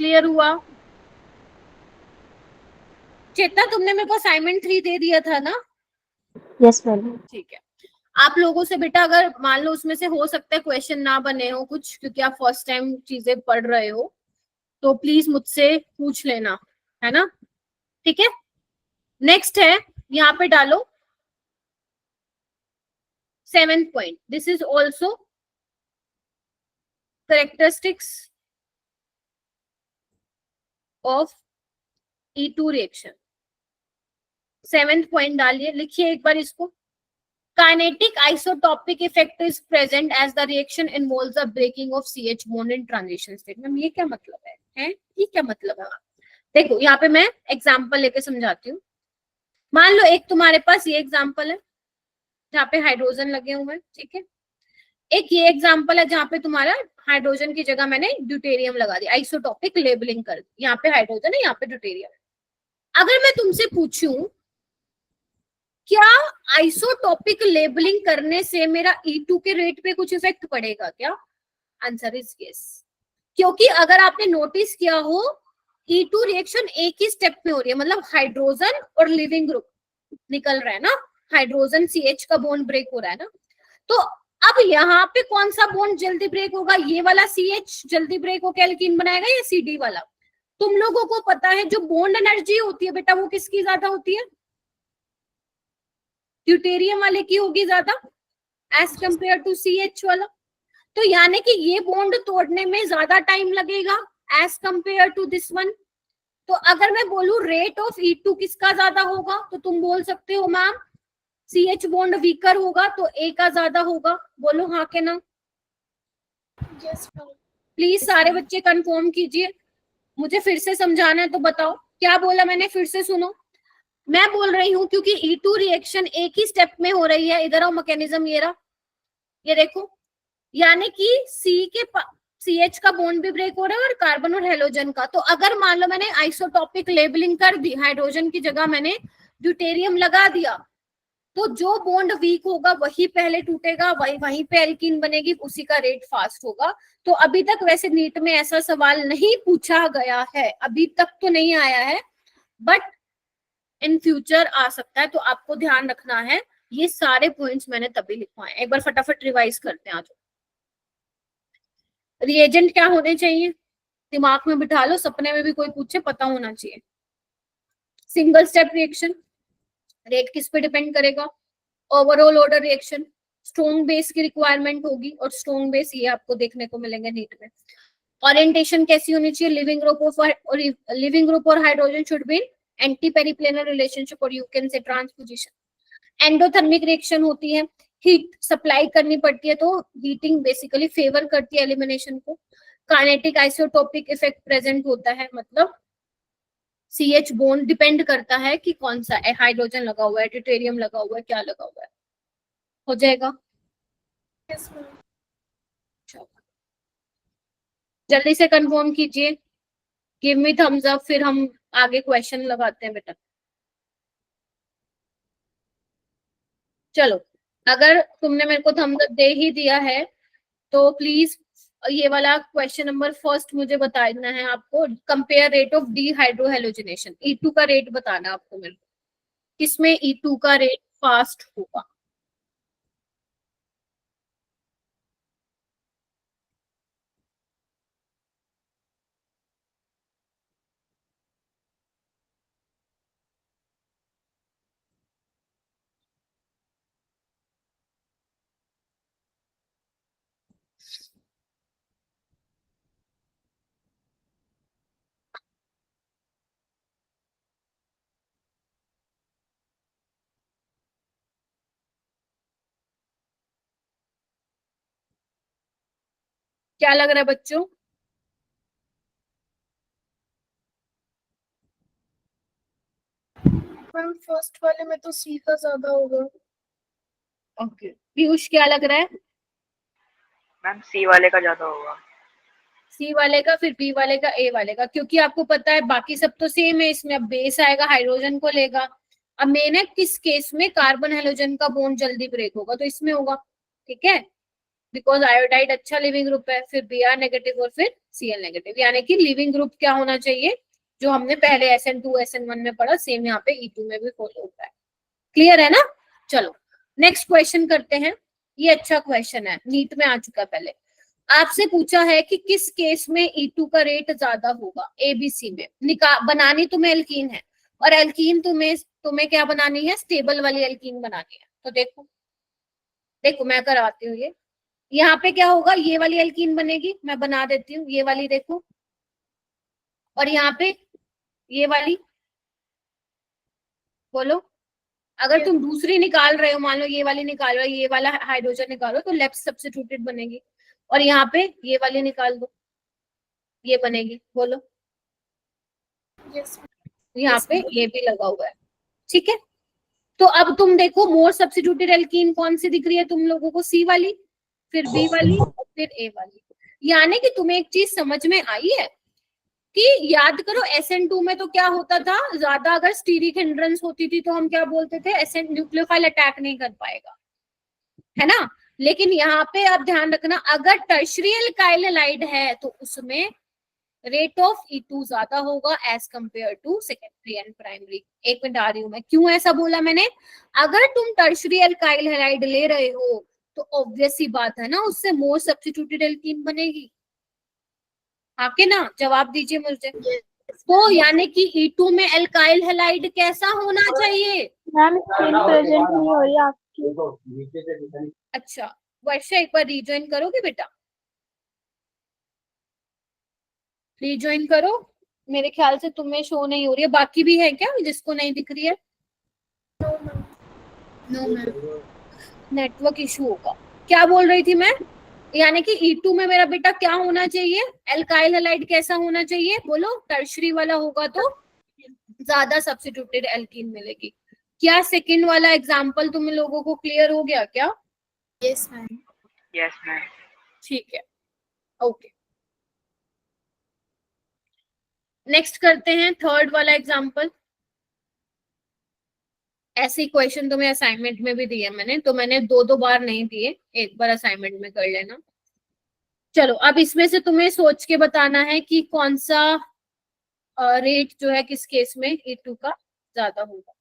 क्लियर हुआ? चेतना, तुमने मेरे को असाइनमेंट 3 दे दिया था ना? Yes ma'am. ठीक है, आप लोगों से बेटा अगर मान लो उसमें से हो सकता है क्वेश्चन ना बने हो कुछ, क्योंकि आप फर्स्ट टाइम चीजें पढ़ रहे हो, तो प्लीज मुझसे पूछ लेना, है ना? ठीक है, नेक्स्ट है, यहाँ पे डालो 7th point, this is also characteristics of E2 reaction. 7th point डालिए, लिखिए एक बार इसको। Kinetic isotopic effect is present as the reaction involves the breaking of CH bond in transition state। Ma'am ये क्या मतलब है? ये क्या मतलब है? देखो यहाँ पे मैं एग्जांपल लेके समझाती हूँ। मान लो एक तुम्हारे पास ये एग्जांपल है जहाँ पे हाइड्रोजन लगे हुए हैं, ठीक है, एक ये एग्जांपल है जहाँ पे तुम्हारा हाइड्रोजन की जगह मैंने ड्यूटेरियम लगा दिया, आइसोटॉपिक लेबलिंग कर दी, यहाँ पे हाइड्रोजन है, यहाँ पे ड्यूटेरियम है। अगर मैं तुमसे पूछूं क्या आइसोटॉपिक लेबलिंग करने से मेरा E2 के रेट पे कुछ इफेक्ट पड़ेगा क्या? Answer is yes. क्योंकि अगर आपने नोटिस किया हो E2 रिएक्शन एक ही स्टेप में हो रही है, मतलब हाइड्रोजन और लिविंग ग्रुप निकल रहा है ना, हाइड्रोजन CH का बॉन्ड ब्रेक हो रहा है ना, तो अब यहाँ पे कौन सा बॉन्ड जल्दी ब्रेक होगा? ये वाला CH जल्दी ब्रेक होकर एल्कीन बनाएगा या CD वाला? तुम लोगों को पता है जो बॉन्ड एनर्जी होती है बेटा वो किसकी ज्यादा होती है? ड्यूटेरियम वाले की होगी ज्यादा एज कंपेयर टू CH वाला। तो यानी कि ये बॉन्ड तोड़ने में ज्यादा टाइम लगेगा as compare to this one. तो अगर मैं बोलूं रेट ऑफ E2 किसका ज्यादा होगा, तो तुम बोल सकते हो मैम CH बॉन्ड वीकर होगा तो A का ज्यादा होगा। बोलो हाँ के ना? Yes ma'am. प्लीज सारे बच्चे कंफर्म कीजिए, मुझे फिर से समझाना है तो बताओ क्या बोला मैंने, फिर से सुनो। मैं बोल रही हूँ क्योंकि E2 रिएक्शन एक ही स्टेप में हो रही है, इधर आओ मैकेनिज्म ये रहा, ये देखो, यानी कि CH का बॉन्ड भी ब्रेक हो रहा है और कार्बन और हेलोजन का। तो अगर मान लो मैंने आइसोटॉपिक लेबलिंग कर दी, हाइड्रोजन की जगह मैंने ड्यूटेरियम लगा दिया, तो जो बॉन्ड वीक होगा वही पहले टूटेगा, वहीं पे एल्कीन बनेगी, उसी का रेट फास्ट होगा। तो अभी तक वैसे नीट में ऐसा सवाल नहीं पूछा गया है, अभी तक तो नहीं आया है, बट इन फ्यूचर आ सकता है। तो आपको ध्यान रखना है, ये सारे पॉइंट्स मैंने तभी लिखवाए। एक बार फटाफट रिवाइज करते हैं। आज रिएजेंट क्या होने चाहिए दिमाग में बिठा लो, सपने में भी कोई पूछे पता होना चाहिए। सिंगल स्टेप रिएक्शन, रेट किस पे डिपेंड करेगा? Overall order reaction, strong base की रिक्वायरमेंट होगी, और स्ट्रॉन्ग बेस ये आपको देखने को मिलेंगे नीट में। ओरिएंटेशन कैसी होनी चाहिए? लिविंग ग्रुप और hydrogen should be anti periplanar relationship, और you can say transposition. Endothermic reaction होती है, हीट सप्लाई करनी पड़ती है, तो हीटिंग बेसिकली फेवर करती है एलिमिनेशन को। काइनेटिक आइसोटोपिक इफेक्ट प्रेजेंट होता है, मतलब CH बॉन्ड डिपेंड करता है कि कौन सा है, हाइड्रोजन लगा हुआ है, ड्यूटेरियम लगा हुआ है, क्या लगा हुआ है। हो जाएगा? Yes ma'am. जल्दी से कंफर्म कीजिए, गिव मी थम्स अप, फिर हम आगे क्वेश्चन लगाते हैं बेटा। चलो, अगर तुमने मेरे को थम्स अप दे ही दिया है तो प्लीज ये वाला क्वेश्चन नंबर फर्स्ट मुझे बताना है आपको। Compare rate of D hydrohalogenation, E2 का रेट बताना आपको मेरे को, किसमें E2 का रेट फास्ट होगा। क्या लग रहा है बच्चों? मैम फर्स्ट वाले में तो C का ज्यादा होगा। ओके, पीयूष क्या लग रहा है? मैम C वाले का ज्यादा होगा। C वाले का, फिर B वाले का, A वाले का, क्योंकि आपको पता है बाकी सब तो सेम है, इसमें अब बेस आएगा हाइड्रोजन को लेगा। अब मेन है किस केस में कार्बन हेलोजन का बॉन्ड जल्दी ब्रेक होगा, तो इसमें होगा, ठीक है, बिकॉज आयोडाइड अच्छा लिविंग ग्रुप है, फिर Br नेगेटिव और फिर Cl नेगेटिव, यानी कि लिविंग ग्रुप क्या होना चाहिए जो हमने पहले SN2 SN1 में पढ़ा, सेम यहाँ पे E2 में भी फॉलो होता है। क्लियर है ना? चलो नेक्स्ट क्वेश्चन करते हैं। ये अच्छा क्वेश्चन है, नीट में आ चुका है पहले। आपसे पूछा है कि किस केस में E2 का रेट ज्यादा होगा, ABC में। बनानी तुम्हें एल्कीन है, और एल्कीन तुम्हें क्या बनानी है? स्टेबल वाली एल्कीन बनानी है। तो देखो देखो मैं करवाती हूँ ये। यहाँ पे क्या होगा? ये वाली एल्कीन बनेगी, मैं बना देती हूँ, ये वाली देखो, और यहाँ पे ये वाली, बोलो अगर तुम दूसरी निकाल रहे हो, मान लो ये वाली निकाल रहे हो, ये वाला हाइड्रोजन निकालो, तो लेफ्ट सब्स्टिट्यूटेड बनेगी, और यहाँ पे ये वाली निकाल दो, ये बनेगी, बोलो। यस यहाँ पे ये भी लगा हुआ है, ठीक है। तो अब तुम देखो मोर सब्स्टिट्यूटेड एल्कीन कौन सी दिख रही है तुम लोगों को? C वाली, फिर B वाली, और फिर A वाली। यानी कि तुम्हें एक चीज समझ में आई है कि याद करो SN2 में तो क्या होता था, ज्यादा अगर स्टीरिक हिंड्रेंस होती थी तो हम क्या बोलते थे, SN न्यूक्लियोफाइल अटैक नहीं कर पाएगा, है ना। लेकिन यहाँ पे आप ध्यान रखना, अगर टर्शियरी एल्काइल हैलाइड है तो उसमें रेट ऑफ E2 ज्यादा होगा as compare to secondary and primary. एक मिनट आ रही हूं मैं, क्यों ऐसा बोला मैंने, अगर तुम टर्शियरी एल्काइल हैलाइड ले रहे हो तो ऑब्वियस सी बात है ना, उससे मोर सब्स्टिट्यूटेड एल्कीन बनेगी। आके ना जवाब दीजिए मुझे। तो यानी कि E2 में एल्काइल हैलाइड कैसा होना चाहिए। मैम स्क्रीन प्रेजेंट नहीं हो रही आपकी। अच्छा वर्षा, एक बार रिज्वाइन करोगे बेटा, रिज्वाइन करो। मेरे ख्याल से तुम्हें शो नहीं हो रही है, बाकी भी है क्या जिसको नहीं दिख रही है। नो मैम, नेटवर्क इशू होगा। क्या बोल रही थी मैं, यानी कि E2 में मेरा बेटा क्या होना चाहिए, एल्काइल हैलाइड कैसा होना चाहिए, बोलो टर्शियरी वाला होगा तो ज्यादा सब्स्टिट्यूटेड एल्कीन मिलेगी। क्या सेकंड वाला एग्जांपल तुम लोगों को क्लियर हो गया क्या। Yes ma'am. Yes ma'am. ठीक है, ओके। नेक्स्ट करते हैं थर्ड वाला एग्जांपल। ऐसे क्वेश्चन तुम्हें असाइनमेंट में भी दिए मैंने, तो मैंने दो दो बार नहीं दिए, एक बार असाइनमेंट में कर लेना। चलो अब इसमें से तुम्हें सोच के बताना है कि कौन सा रेट जो है किस केस में E2 का ज्यादा होगा।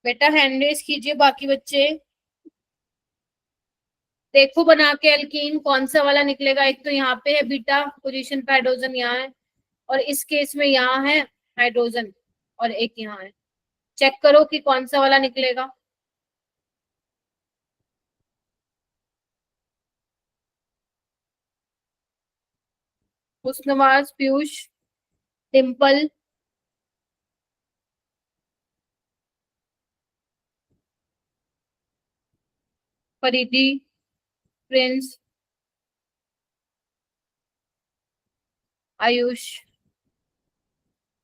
बेटा हैंड रेज कीजिए बाकी बच्चे, देखो बना के एल्कीन कौन सा वाला निकलेगा। एक तो यहाँ पे है बीटा पोजीशन पे हाइड्रोजन यहाँ है, और इस केस में यहाँ है हाइड्रोजन और एक यहाँ है। चेक करो कि कौन सा वाला निकलेगा। हुस्नवाज, पीयूष, डिम्पल, फरीदी, प्रिंस, आयुष,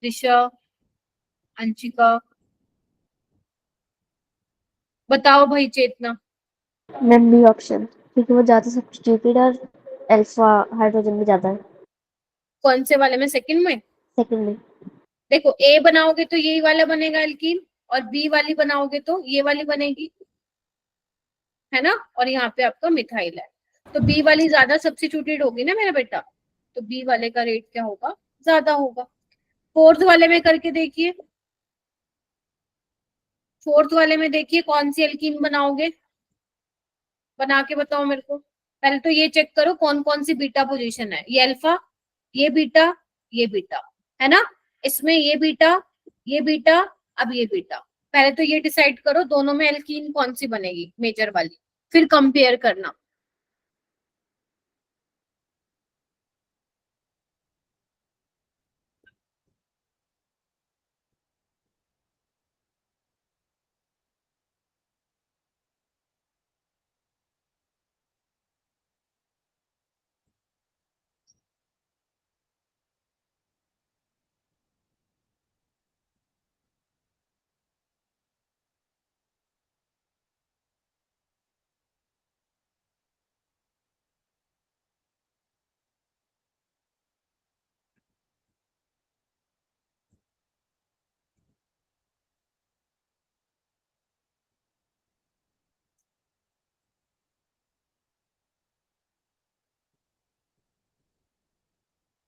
दिशा, अंशिका, बताओ भाई चेतना। मैम बी ऑप्शन, क्योंकि वो ज्यादा सब्स्टिट्यूटेड और अल्फा हाइड्रोजन भी ज्यादा है कौन से वाले में, सेकंड में। सेकंड में। देखो ए बनाओगे तो यही वाला बनेगा एल्कीन, और बी वाली बनाओगे तो ये वाली बनेगी, है ना। और यहाँ पे आपका मिथाइल है, तो बी वाली ज्यादा सब्स्टिट्यूटेड होगी ना मेरा बेटा, तो बी वाले का रेट क्या होगा, ज्यादा होगा। फोर्थ वाले में करके देखिए, फोर्थ वाले में देखिए कौन सी एल्कीन बनाओगे, बना के बताओ मेरे को। पहले तो ये चेक करो कौन कौन सी बीटा पोजीशन है, ये अल्फा, ये बीटा, ये बीटा, है ना। इसमें ये बीटा, ये बीटा, अब ये बीटा। पहले तो ये डिसाइड करो दोनों में एल्कीन कौन सी बनेगी मेजर वाली, फिर कंपेयर करना।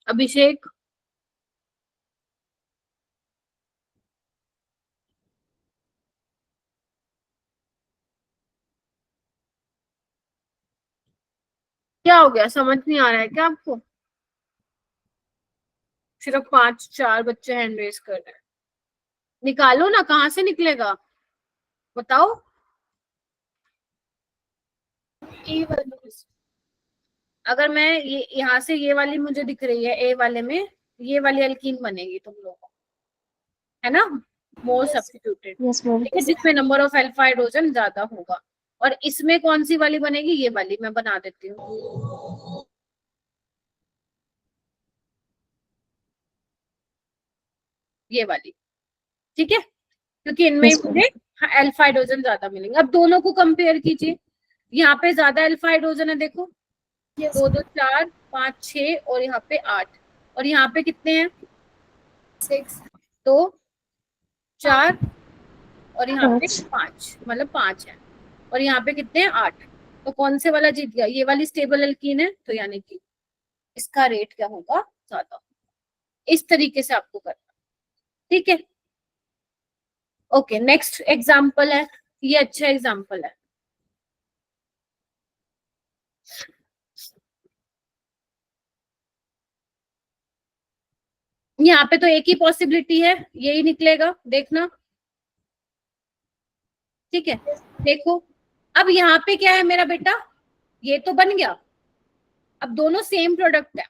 अभिषेक, क्या हो गया, समझ नहीं आ रहा है क्या आपको। सिर्फ 5-4 बच्चे हैंड रेस कर रहे हैं, निकालो ना, कहाँ से निकलेगा बताओ। ए वाली। अगर मैं ये यहाँ से ये वाली मुझे दिख रही है ए वाले में, ये वाली एल्कीन बनेगी तुम लोगों को, है ना, मोर सब्स्टिट्यूटेड, यस मैम। ठीक है, जिसमें नंबर ऑफ अल्फा हाइड्रोजन ज्यादा होगा। और इसमें कौन सी वाली बनेगी, ये वाली मैं बना देती हूँ, ये वाली, ठीक है, क्योंकि इनमें Yes, मुझे अल्फा हाइड्रोजन ज्यादा मिलेंगे। अब दोनों को कंपेयर कीजिए, यहाँ पे ज्यादा अल्फा हाइड्रोजन है, देखो 2 2 4 5 6 और यहाँ पे 8, और यहाँ पे कितने हैं 6। तो 4 और यहाँ पे 5। 5, मतलब 5 है, और यहाँ पे कितने हैं 8। तो कौन से वाला जीत गया, ये वाली स्टेबल एल्कीन है, तो यानी कि इसका रेट क्या होगा, ज्यादा। इस तरीके से आपको करना, ठीक है। ओके, नेक्स्ट एग्जाम्पल है, ये अच्छा एग्जाम्पल है। यहाँ पे तो एक ही पॉसिबिलिटी है, यही निकलेगा, देखना, ठीक है। देखो अब यहाँ पे क्या है मेरा बेटा, ये तो बन गया, अब दोनों सेम प्रोडक्ट है,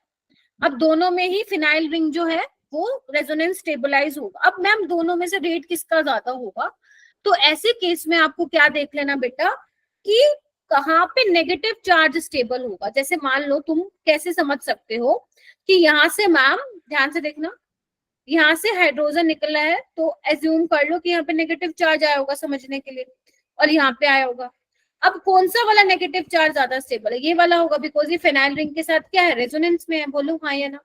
अब दोनों में ही फिनाइल रिंग जो है वो रेजोनेंस स्टेबलाइज होगा। अब मैम दोनों में से रेट किसका ज्यादा होगा, तो ऐसे केस में आपको क्या देख लेना बेटा कि कहाँ पे नेगेटिव चार्ज स्टेबल होगा। जैसे मान लो, तुम कैसे समझ सकते हो कि यहाँ से, मैम ध्यान से देखना, यहाँ से हाइड्रोजन निकला है तो एज्यूम कर लो कि यहाँ पे नेगेटिव चार्ज आया होगा समझने के लिए, और यहाँ पे आया होगा। अब कौन सा वाला नेगेटिव चार्ज ज्यादा स्टेबल है, ये वाला होगा, बिकॉज ये फिनाइल रिंग के साथ क्या है, रेजोनेंस में है, बोलो हाँ या ना।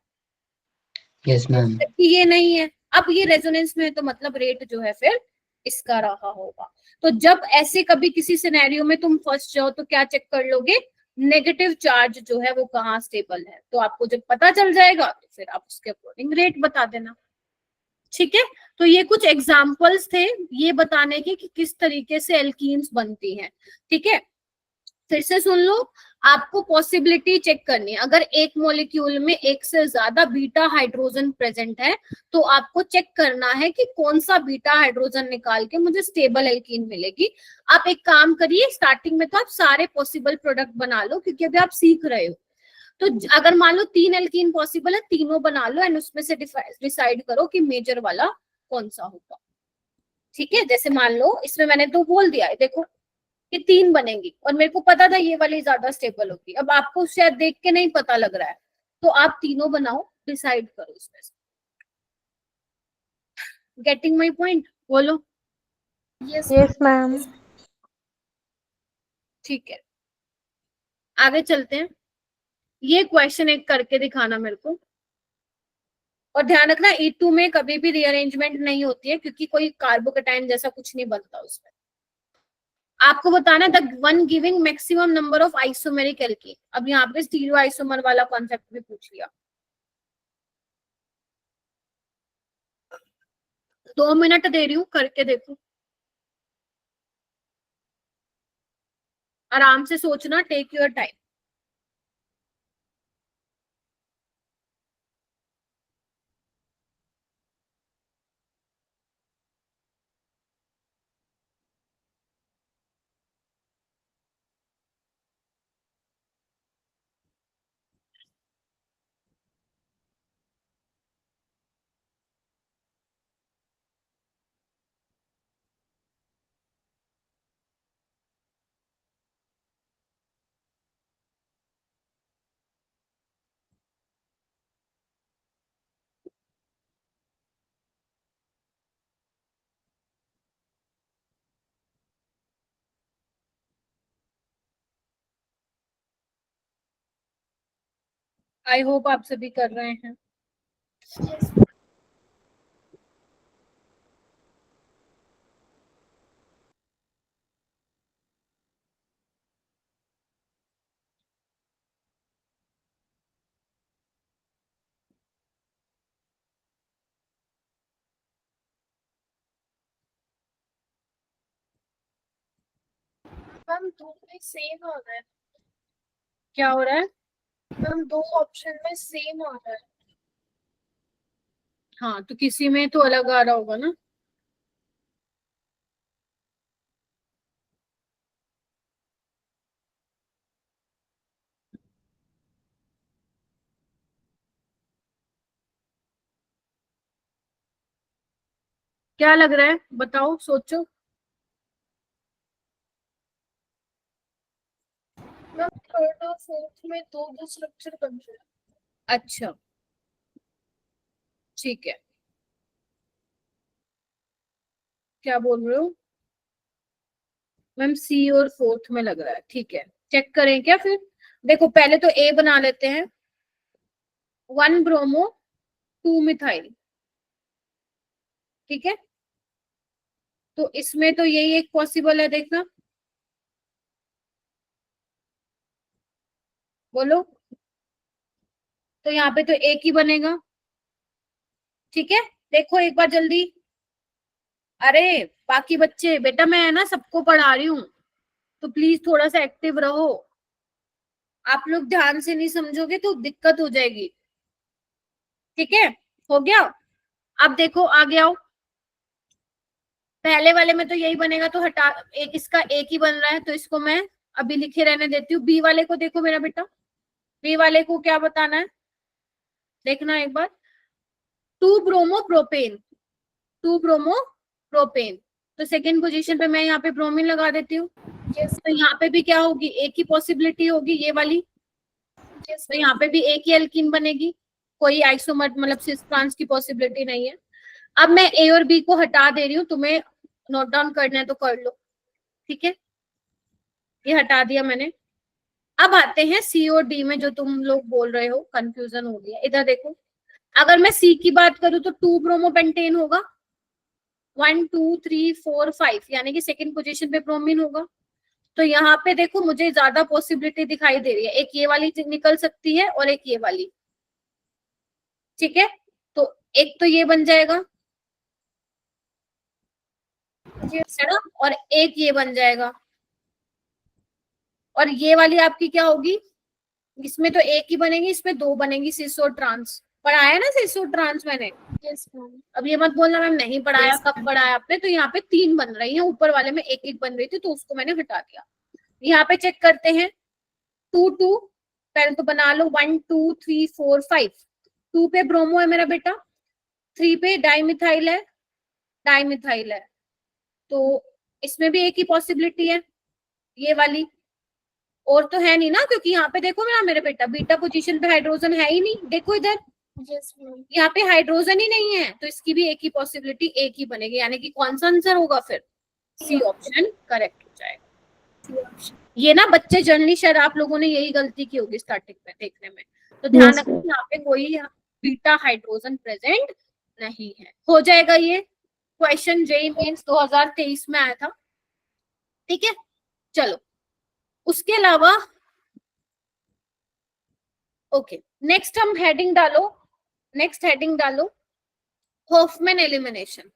Yes, ma'am. कि ये नहीं है, अब ये रेजोनेंस में है, तो मतलब रेट जो है फिर इसका रहा होगा। तो जब ऐसे कभी किसी सिनेरियो में तुम फंस जाओ तो क्या चेक कर लोगे, नेगेटिव चार्ज जो है वो कहाँ स्टेबल है, तो आपको जब पता चल जाएगा तो फिर आप उसके अकॉर्डिंग रेट बता देना, ठीक है। तो ये कुछ एग्जाम्पल्स थे ये बताने के कि किस तरीके से एल्कीन्स बनती हैं, ठीक है। फिर से सुन लो, आपको पॉसिबिलिटी चेक करनी है, अगर एक मॉलिक्यूल में एक से ज्यादा बीटा हाइड्रोजन प्रेजेंट है तो आपको चेक करना है कि कौन सा बीटा हाइड्रोजन निकाल के मुझे स्टेबल एल्कीन मिलेगी। आप एक काम करिए, स्टार्टिंग में तो आप सारे पॉसिबल प्रोडक्ट बना लो, क्योंकि अभी आप सीख रहे हो। तो अगर मान लो 3 एल्कीन पॉसिबल है, तीनों बना लो एंड उसमें से डिसाइड करो कि मेजर वाला कौन सा होगा, ठीक है। जैसे मान लो इसमें मैंने तो बोल दिया है, देखो कि 3 बनेंगी और मेरे को पता था ये वाली ज्यादा स्टेबल होगी। अब आपको शायद देख के नहीं पता लग रहा है, तो आप तीनों बनाओ, डिसाइड करो इसमें से। गेटिंग माई पॉइंट, बोलो। Yes ma'am. ठीक है, आगे चलते हैं। ये क्वेश्चन एक करके दिखाना मेरे को, और ध्यान रखना E2 में कभी भी रीअरेंजमेंट नहीं होती है, क्योंकि कोई कार्बोकेटाइन जैसा कुछ नहीं बनता उसमें। आपको बताना the one giving maximum number of isomeric alkene. अब यहाँ पे स्टीरियो आइसोमर वाला कॉन्सेप्ट भी पूछ लिया। 2 मिनट दे रही हूँ, करके देखो, आराम से सोचना, take your time. I hope आप सभी कर रहे हैं। मैम 2 में सेम आ रहा है। क्या हो रहा है, मैम 2 ऑप्शन में सेम आ रहा है। हाँ तो किसी में तो अलग आ रहा होगा ना। क्या लग रहा है, बताओ, सोचो। मैम थर्ड और फोर्थ में दो दो स्ट्रक्चर बन रहे हैं। अच्छा, ठीक है, क्या बोल रहे हो मैम? सी और फोर्थ में लग रहा है, ठीक है, चेक करें क्या फिर? देखो पहले तो ए बना लेते हैं, 1 ब्रोमो 2 मिथाइल, ठीक है। तो इसमें तो यही एक पॉसिबल है, देखना, बोलो। तो यहाँ पे तो एक ही बनेगा, ठीक है। देखो एक बार जल्दी, अरे बाकी बच्चे, बेटा मैं ना सबको पढ़ा रही हूँ, तो प्लीज थोड़ा सा एक्टिव रहो। आप लोग ध्यान से नहीं समझोगे तो दिक्कत हो जाएगी, ठीक है। हो गया? अब देखो आगे आओ, पहले वाले में तो यही बनेगा, तो हटा, एक इसका एक ही बन रहा है, तो इसको मैं अभी लिखे रहने देती हूँ। बी वाले को देखो मेरा बेटा, बी वाले को क्या बताना है, देखना एक बार, 2 ब्रोमो प्रोपेन, 2 ब्रोमो प्रोपेन। तो सेकेंड पोजीशन पे मैं यहाँ पे ब्रोमीन लगा देती हूँ। तो यहाँ पे भी क्या होगी, एक ही पॉसिबिलिटी होगी, ये वाली। तो यहाँ पे भी एक ही एल्कीन बनेगी, कोई आइसोमर मतलब सिस ट्रांस की पॉसिबिलिटी नहीं है। अब मैं ए और बी को हटा दे रही हूँ, तुम्हें नोट डाउन करना है तो कर लो, ठीक है। ये हटा दिया मैंने। अब आते हैं सी और डी में, जो तुम लोग बोल रहे हो कंफ्यूजन हो गया। इधर देखो, अगर मैं सी की बात करूं तो 2 ब्रोमोपेंटेन होगा, 1 2 3 4 5, यानी कि सेकंड पोजीशन पे ब्रोमीन होगा। तो यहाँ पे देखो मुझे ज्यादा पॉसिबिलिटी दिखाई दे रही है, एक ये वाली निकल सकती है और एक ये वाली, ठीक है। तो एक तो ये बन जाएगा, है ना, और एक ये बन जाएगा, और ये वाली आपकी क्या होगी, इसमें तो एक ही बनेगी, इसमें दो बनेगी, सिस और ट्रांस। पढ़ाया ना सिस और ट्रांस मैंने? Yes ma'am. अब ये मत बोलना मैम नहीं पढ़ाया, कब पढ़ाया आपने। तो यहाँ पे 3 बन रही है, ऊपर वाले में एक एक बन रही थी, तो उसको मैंने हटा दिया। यहाँ पे चेक करते हैं, 2 2, पहले तो बना लो, 1 2 3 4 5। 2 पे ब्रोमो है मेरा बेटा, 3 पे डाइमिथाइल है, डाइमिथाइल है, तो इसमें भी एक ही पॉसिबिलिटी है, ये वाली। और तो है नहीं ना, क्योंकि यहाँ पे देखो मेरे बेटा, बीटा पोजीशन पे हाइड्रोजन है ही नहीं, देखो इधर, यस मैम। यहाँ पे हाइड्रोजन ही नहीं है, तो इसकी भी एक ही पॉसिबिलिटी, एक ही बनेगी, यानी कि कौन सा आंसर होगा फिर? सी ऑप्शन करेक्ट हो जाएगा। ये ना बच्चे जनरली शायद आप लोगों ने यही गलती की होगी स्टार्टिंग में देखने में, तो ध्यान रखो यहाँ पे कोई बीटा हाइड्रोजन प्रेजेंट नहीं है। हो जाएगा ये क्वेश्चन, जेईई मेंस 2023 में आया था, ठीक है। चलो उसके अलावा ओके, नेक्स्ट हम हेडिंग डालो, नेक्स्ट हेडिंग डालो, होफमैन एलिमिनेशन।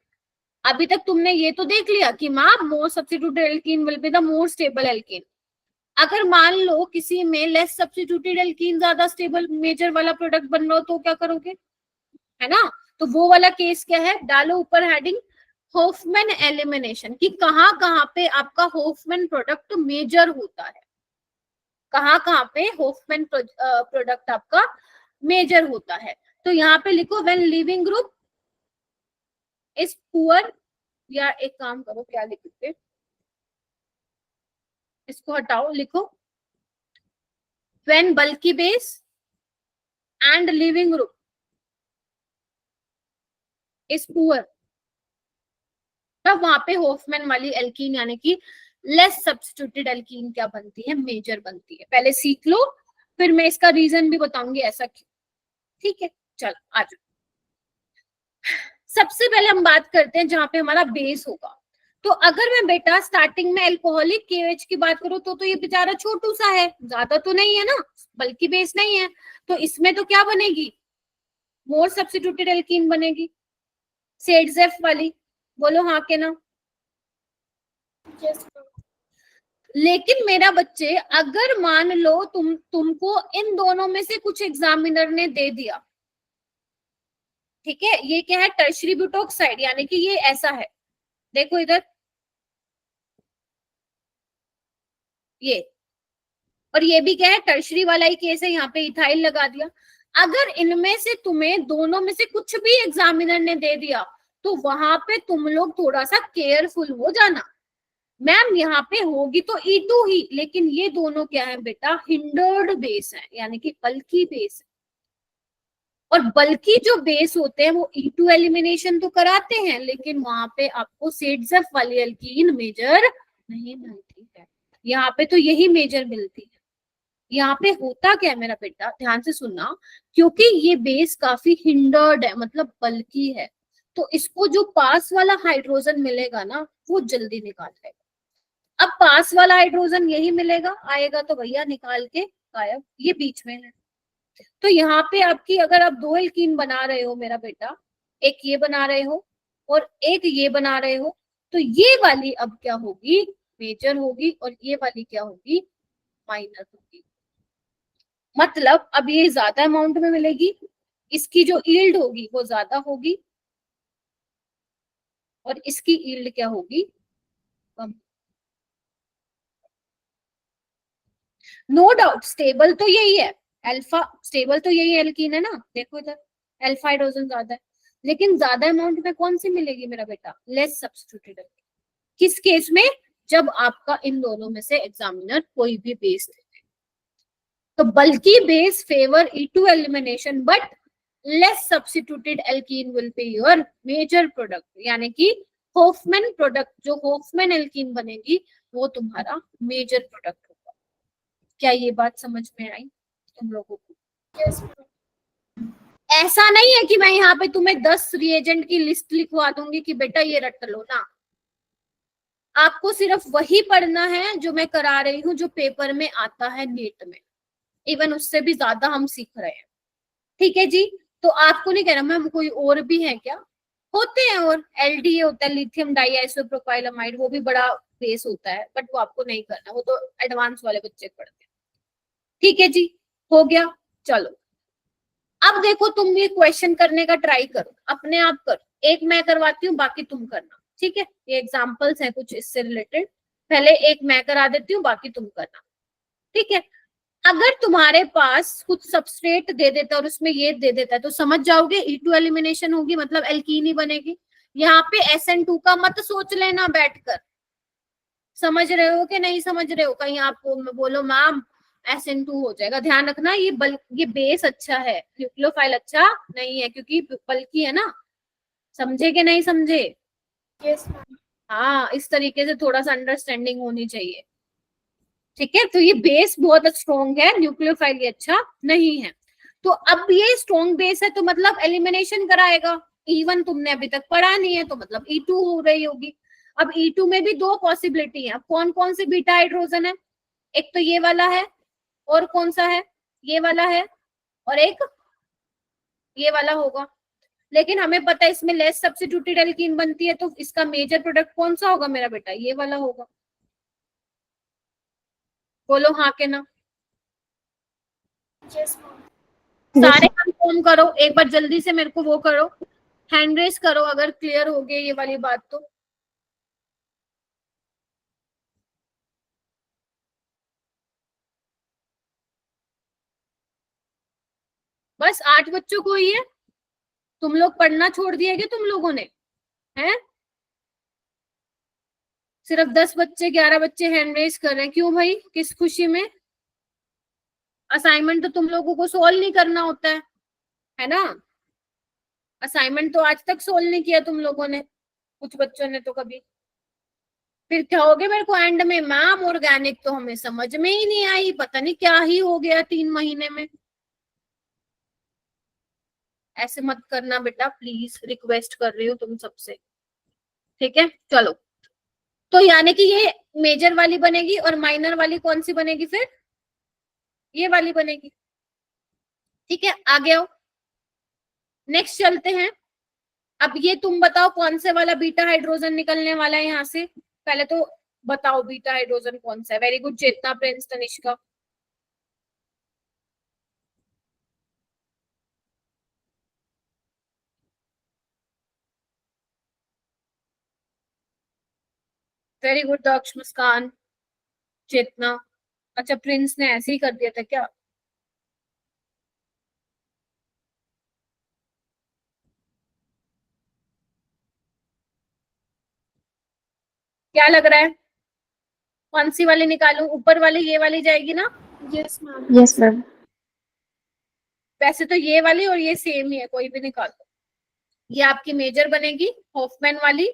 अभी तक तुमने ये तो देख लिया कि माँ मोर substituted alkene will be the more stable alkene. अगर मान लो किसी में लेस सब्स्टिट्यूटेड एल्कीन ज्यादा स्टेबल मेजर वाला प्रोडक्ट बन रहा हो, तो क्या करोगे, है ना। तो वो वाला केस क्या है, डालो ऊपर हेडिंग होफमैन एलिमिनेशन, कि कहाँ पे आपका होफमैन प्रोडक्ट मेजर होता है, कहाँ पे होफमैन प्रोडक्ट आपका मेजर होता है। तो यहाँ पे लिखो when leaving group is poor, या एक काम करो, क्या लिखते, इसको हटाओ, लिखो when bulky base and leaving group is poor, तब वहां पे होफमैन वाली एल्कीन यानी कि लेस सब्स्टिट्यूटेड एल्कीन क्या बनती है, मेजर बनती है। पहले सीख लो, फिर मैं इसका रीजन भी बताऊंगी ऐसा क्यों, ठीक है। चलो आ जाओ, सबसे पहले हम बात करते हैं जहां पे हमारा बेस होगा। तो अगर मैं बेटा स्टार्टिंग में अल्कोहलिक केएच की बात करूं, तो ये बेचारा छोटू सा है, ज्यादा तो नहीं है ना, बल्कि बेस नहीं है, तो इसमें तो क्या बनेगी, मोर सब्स्टिट्यूटेड एल्कीन बनेगी, सेड्जेफ वाली, बोलो हाँ के ना। Yes ma'am. लेकिन मेरा बच्चे, अगर मान लो तुमको इन दोनों में से कुछ एग्जामिनर ने दे दिया, ठीक है, ये क्या है, टर्शरी ब्यूटोक्साइड, यानी कि ये ऐसा है, देखो इधर ये, और ये भी क्या है, टर्शरी वाला ही केस है, यहाँ पे इथाइल लगा दिया। अगर इनमें से तुम्हें दोनों में से कुछ भी एग्जामिनर ने दे दिया, तो वहां पे तुम लोग थोड़ा सा केयरफुल हो जाना। मैम यहाँ पे होगी तो E2 ही, लेकिन ये दोनों क्या है बेटा, हिंडर्ड बेस है, यानी कि बल्कि बेस है। और बल्कि जो बेस होते हैं वो E2 एलिमिनेशन तो कराते हैं, लेकिन वहां पे आपको सेट्सफ वाली एल्कीन मेजर नहीं मिलती है। यहाँ पे तो यही मेजर मिलती है। यहाँ पे होता क्या है मेरा बेटा, ध्यान से सुनना, क्योंकि ये बेस काफी हिंडर्ड है, मतलब बल्कि है, तो इसको जो पास वाला हाइड्रोजन मिलेगा ना वो जल्दी निकाल लेगा। अब पास वाला हाइड्रोजन यही मिलेगा, आएगा तो भैया निकाल के गायब, ये बीच में है। तो यहाँ पे आपकी, अगर आप दो एल्कीन बना रहे हो मेरा बेटा, एक ये बना रहे हो और एक ये बना रहे हो, तो ये वाली अब क्या होगी, मेजर होगी, और ये वाली क्या होगी, माइनर होगी। मतलब अब ये ज्यादा अमाउंट में मिलेगी, इसकी जो यील्ड होगी वो ज्यादा होगी, और इसकी यील्ड क्या होगी, कम। नो डाउट स्टेबल तो यही है, अल्फा स्टेबल तो यही एल्कीन है ना, देखो इधर अल्फा हाइड्रोजन ज्यादा है, लेकिन ज्यादा अमाउंट में कौन सी मिलेगी मेरा बेटा, लेस सब्स्टिट्यूटेड। किस केस में, जब आपका इन दोनों में से एग्जामिनर कोई भी बेस दे। तो बल्कि base favour E2 elimination, but less substituted alkene will be your major product, यानी कि होफमैन प्रोडक्ट, जो होफमैन एल्कीन बनेगी वो तुम्हारा मेजर प्रोडक्ट होगा। क्या ये बात समझ में आई तुम लोगों को? Yes, ऐसा नहीं है कि मैं यहाँ पे तुम्हें 10 रिएजेंट की लिस्ट लिखवा दूंगी कि बेटा ये रट लो ना, आपको सिर्फ वही पढ़ना है जो मैं करा रही हूँ, जो पेपर में आता है नीट में, इवन उससे भी ज्यादा हम सीख रहे हैं। ठीक है जी, तो आपको नहीं कहना मैम कोई और भी है क्या, होते हैं, और LDA होता है, लिथियम डाइआइसोप्रोपाइलामाइड, वो भी बड़ा बेस होता है, बट वो आपको नहीं करना, वो तो एडवांस वाले बच्चे पढ़ते हैं। ठीक है जी, हो गया। चलो अब देखो, तुम ये क्वेश्चन करने का ट्राई करो, अपने आप करो, एक मैं करवाती हूँ बाकी तुम करना। ठीक है, ये एग्जाम्पल्स है कुछ इससे रिलेटेड, पहले एक मैं करा देती हूँ बाकी तुम करना। ठीक है, अगर तुम्हारे पास कुछ सबस्ट्रेट दे देता है और उसमें ये दे देता है, तो समझ जाओगे E2 एलिमिनेशन होगी, मतलब एल्कीन ही बनेगी। यहाँ पे SN2 का मत सोच लेना बैठकर, समझ रहे हो कि नहीं समझ रहे हो, कहीं आपको बोलो मैम SN2 हो जाएगा। ध्यान रखना, ये बेस अच्छा है, न्यूक्लियोफाइल अच्छा नहीं है, क्योंकि बल्कि है ना, समझे कि नहीं समझे? yes, ma'am. हाँ, इस तरीके से थोड़ा सा अंडरस्टैंडिंग होनी चाहिए। ठीक है, तो ये बेस बहुत स्ट्रॉन्ग है, न्यूक्लियोफाइल ये अच्छा नहीं है। तो अब ये स्ट्रॉन्ग बेस है तो मतलब एलिमिनेशन कराएगा, E1 तुमने अभी तक पढ़ा नहीं है, तो मतलब E2 हो रही होगी। अब E2 में भी दो पॉसिबिलिटी है, कौन कौन से बीटा हाइड्रोजन है, एक तो ये वाला है, और कौन सा है, ये वाला है, और एक ये वाला होगा। लेकिन हमें पता है इसमें लेस सब्स्टिट्यूटेड एल्कीन बनती है, तो इसका मेजर प्रोडक्ट कौन सा होगा मेरा बेटा, ये वाला होगा। बोलो हाँ के ना। Yes, ma'am. सारे कंफर्म करो एक बार, जल्दी से मेरे को वो करो, हैंड रेस करो अगर क्लियर हो गई ये वाली बात तो। बस 8 बच्चों को ही है, तुम लोग पढ़ना छोड़ दिया क्या तुम लोगों ने, हैं? सिर्फ 10 बच्चे 11 बच्चे हैंड रेस कर रहे हैं, क्यों भाई, किस खुशी में? असाइनमेंट तो तुम लोगों को सोल्व नहीं करना होता है ना? असाइनमेंट तो आज तक सोल्व नहीं किया तुम लोगों ने, कुछ बच्चों ने तो कभी। फिर कहोगे मेरे को एंड में, मैम ऑर्गेनिक तो हमें समझ में ही नहीं आई, पता नहीं क्या ही हो गया 3 महीने में। ऐसे मत करना बेटा प्लीज, रिक्वेस्ट कर रही हूँ तुम सबसे। ठीक है, चलो, तो यानी कि ये मेजर वाली बनेगी, और माइनर वाली कौन सी बनेगी फिर, ये वाली बनेगी। ठीक है, आगे आओ, नेक्स्ट चलते हैं। अब ये तुम बताओ कौन से वाला बीटा हाइड्रोजन निकलने वाला है यहाँ से, पहले तो बताओ बीटा हाइड्रोजन कौन सा है। वेरी गुड चेतना, प्रिंस, तनिष्का। वेरी गुड दक्ष, मुस्कान, चेतना। अच्छा, प्रिंस ने ऐसे ही कर दिया था क्या? क्या लग रहा है? कौन सी वाली निकालूं? ऊपर वाली, ये वाली जाएगी ना? Yes ma'am. Yes ma'am. वैसे तो ये वाली और ये सेम ही है, कोई भी निकाल दो। ये आपकी मेजर बनेगी हॉफमैन वाली।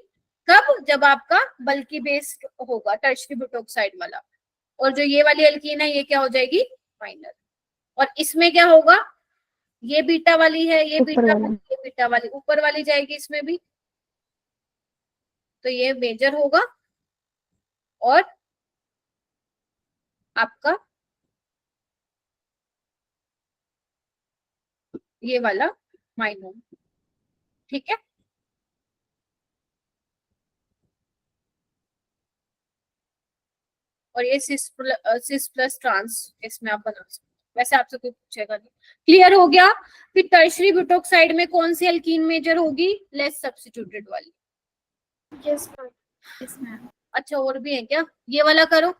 कब? जब आपका बल्कि बेस होगा, टर्शरी बुटोक्साइड वाला। और जो ये वाली एल्कीन है, ये क्या हो जाएगी? माइनर। और इसमें क्या होगा? ये बीटा वाली है, ये ऊपर बीटा वाला। वाली, ये बीटा वाली, ऊपर वाली जाएगी इसमें भी। तो ये मेजर होगा और आपका ये वाला माइनर। ठीक है। और ये सिस प्लस ट्रांस इसमें आप बना सकते हो। वैसे आपसे कोई पूछेगा नहीं। क्लियर हो गया? फिर टर्शरी बुटोक्साइड में कौन सी एल्कीन मेजर होगी? लेस सब्स्टिट्यूटेड वाली। Yes ma'am. Yes ma'am. अच्छा, और भी है क्या? ये वाला करो।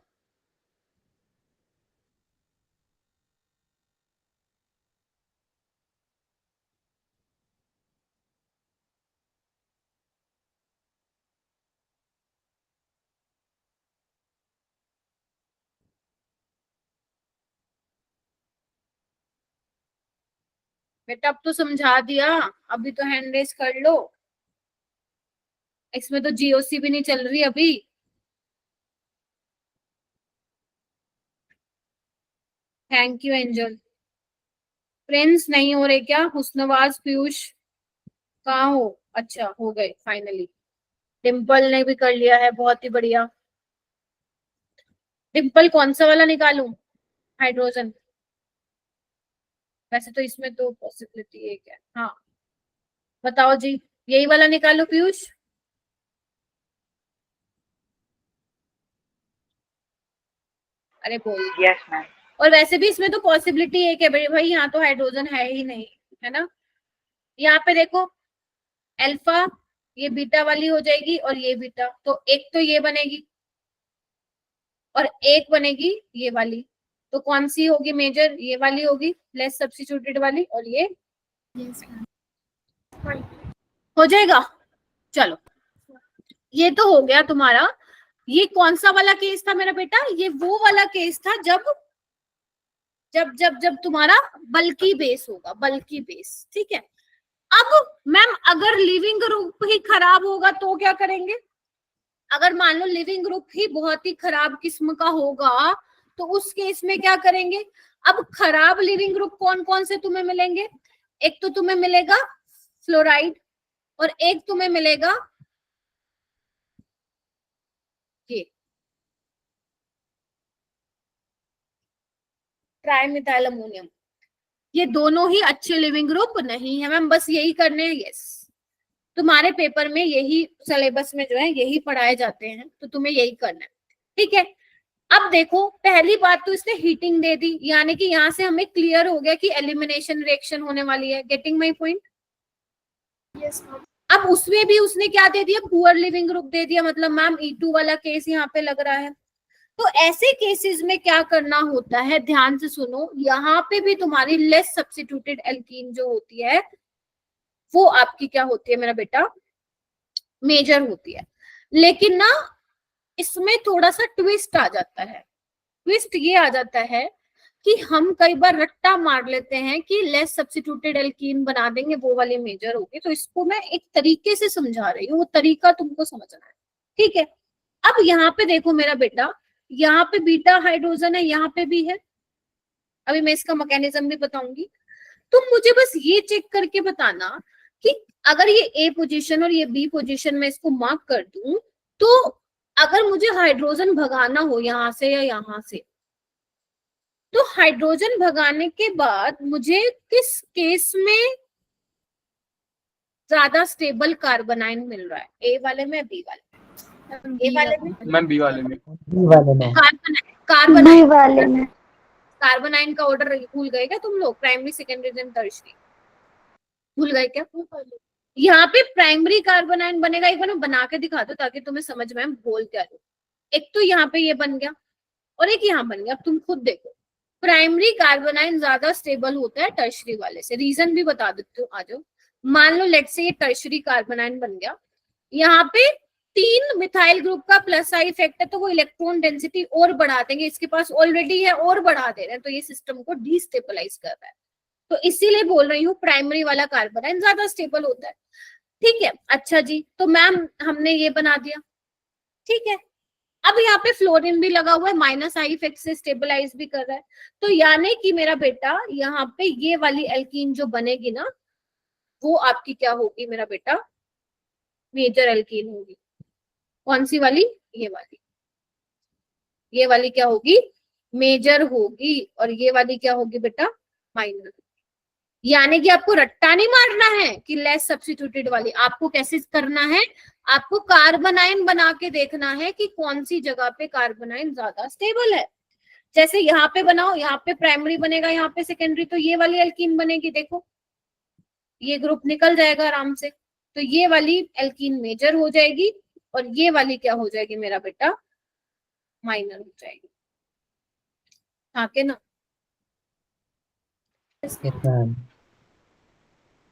बेटा अब तो समझा दिया, अभी तो हैंड रेस कर लो। इसमें तो जीओसी भी नहीं चल रही अभी। Thank you angel. फ्रेंड्स नहीं हो रहे क्या? हुस्नवाज, पीयूष कहाँ हो? अच्छा, हो गए फाइनली। डिम्पल ने भी कर लिया है, बहुत ही बढ़िया। डिम्पल कौन सा वाला निकालूं? हाइड्रोजन। वैसे तो इसमें तो पॉसिबिलिटी एक है। हाँ बताओ जी, यही वाला निकालो पीयूष। अरे बोल। Yes ma'am. और वैसे भी इसमें तो पॉसिबिलिटी एक है भाई, यहाँ तो हाइड्रोजन है ही नहीं, है ना। यहाँ पे देखो, अल्फा ये बीटा वाली हो जाएगी और ये बीटा, तो एक तो ये बनेगी और एक बनेगी ये वाली। तो कौन सी होगी मेजर? ये वाली होगी, लेस सब्स्टिट्यूटेड वाली। और ये यस मैम। हो जाएगा। चलो, ये तो हो गया तुम्हारा। ये कौन सा वाला केस था मेरा बेटा? ये वो वाला केस था जब जब जब जब तुम्हारा बल्कि बेस होगा, बल्कि बेस। ठीक है। अब मैम अगर लिविंग ग्रुप ही खराब होगा तो क्या करेंगे? अगर मान लो लिविंग ग्रुप ही बहुत ही खराब किस्म का होगा तो उस केस में क्या करेंगे? अब खराब लिविंग ग्रुप कौन कौन से तुम्हें मिलेंगे? एक तो तुम्हें मिलेगा फ्लोराइड और एक तुम्हें मिलेगा ये ट्राइमिथाइल अमोनियम। ये दोनों ही अच्छे लिविंग ग्रुप नहीं है मैम, बस यही करने हैं। यस, तुम्हारे पेपर में यही सिलेबस में जो है यही पढ़ाए जाते हैं, तो तुम्हें यही करना है। ठीक है। अब देखो, पहली बात तो इसने हीटिंग दे दी, यानी कि यहाँ से हमें क्लियर हो गया कि एलिमिनेशन रिएक्शन होने वाली है। Getting my point? Yes ma'am. अब उसमें भी उसने क्या दे दिया? पुअर लिविंग ग्रुप दे दिया। मतलब मैम E2 वाला केस यहाँ पे लग रहा है। तो ऐसे केसेस में क्या करना होता है, ध्यान से सुनो। यहाँ पे भी तुम्हारी लेस सब्स्टिट्यूटेड एल्कीन जो होती है वो आपकी क्या होती है मेरा बेटा? मेजर होती है। लेकिन ना इसमें थोड़ा सा ट्विस्ट आ जाता है। ट्विस्ट ये आ जाता है कि हम कई बार रट्टा मार लेते हैं कि लेस सब्स्टिट्यूटेड एल्कीन बना देंगे, वो वाली मेजर होगी। तो इसको मैं एक तरीके से समझा रही हूँ, वो तरीका तुमको समझना है। ठीक है। अब यहाँ पे देखो मेरा बेटा, यहाँ पे बीटा हाइड्रोजन है, यहाँ पे भी है। अभी मैं इसका मैकेनिज्म भी बताऊंगी। तुम मुझे बस ये चेक करके बताना कि अगर ये ए पोजीशन और ये बी पोजीशन में इसको मार्क कर दूं, तो अगर मुझे हाइड्रोजन भगाना हो यहाँ से या यहाँ से, तो हाइड्रोजन भगाने के बाद मुझे किस केस में ज्यादा स्टेबल कार्बोनाइन मिल रहा है? ए वाले में, बी वाले में? ए वाले में मैम, बी वाले में। बी वाले में। बी वाले में। कार्बोनाइन का ऑर्डर भूल गए क्या तुम लोग? प्राइमरी, सेकेंडरी देन टर्शियरी भूल गए क्या? यहाँ पे प्राइमरी कार्बोनाइन बनेगा। एक बार मैं बना के दिखा दो ताकि तुम्हें समझ में बोल क्या रही। एक तो यहाँ पे ये बन गया और एक यहाँ बन गया। अब तुम खुद देखो, प्राइमरी कार्बोनाइन ज्यादा स्टेबल होता है टर्शियरी वाले से। रीजन भी बता देती हूँ, आ जाओ। मान लो लेट्स से ये टर्शियरी कार्बोनाइन बन गया, यहाँ पे तीन मिथाइल ग्रुप का प्लस आई इफेक्ट है तो वो इलेक्ट्रॉन डेंसिटी और बढ़ा देंगे, इसके पास ऑलरेडी है और बढ़ा दे रहे हैं, तो ये सिस्टम को डिस्टेबलाइज कर रहा है। तो इसीलिए बोल रही हूँ प्राइमरी वाला कार्बोनाइन ज्यादा स्टेबल होता है। ठीक है, अच्छा जी, तो मैम हमने ये बना दिया, ठीक है। अब यहाँ पे फ्लोरीन भी लगा हुआ है, माइनस आई इफेक्ट से स्टेबलाइज भी कर रहा है, तो यानी कि मेरा बेटा यहाँ पे ये वाली एल्कीन जो बनेगी ना, वो आपकी क्या होगी मेरा बेटा, मेजर एल्कीन होगी। कौन सी वाली? ये वाली। ये वाली क्या होगी? मेजर होगी, और ये वाली क्या होगी बेटा? माइनर। यानी कि आपको रट्टा नहीं मारना है कि लेस सब्स्टिट्यूटेड वाली, आपको कैसे करना है, आपको कार्बोनाइन बना के देखना है कि कौन सी जगह पे कार्बोनाइन ज्यादा स्टेबल है। जैसे यहाँ पे बनाओ, यहाँ पे प्राइमरी बनेगा, यहाँ पे सेकेंडरी, तो ये वाली एल्कीन बनेगी, देखो ये ग्रुप निकल जाएगा आराम से, तो ये वाली एल्कीन मेजर हो जाएगी और ये वाली क्या हो जाएगी मेरा बेटा? माइनर हो जाएगी। हाँ के ना? Yes, ma'am.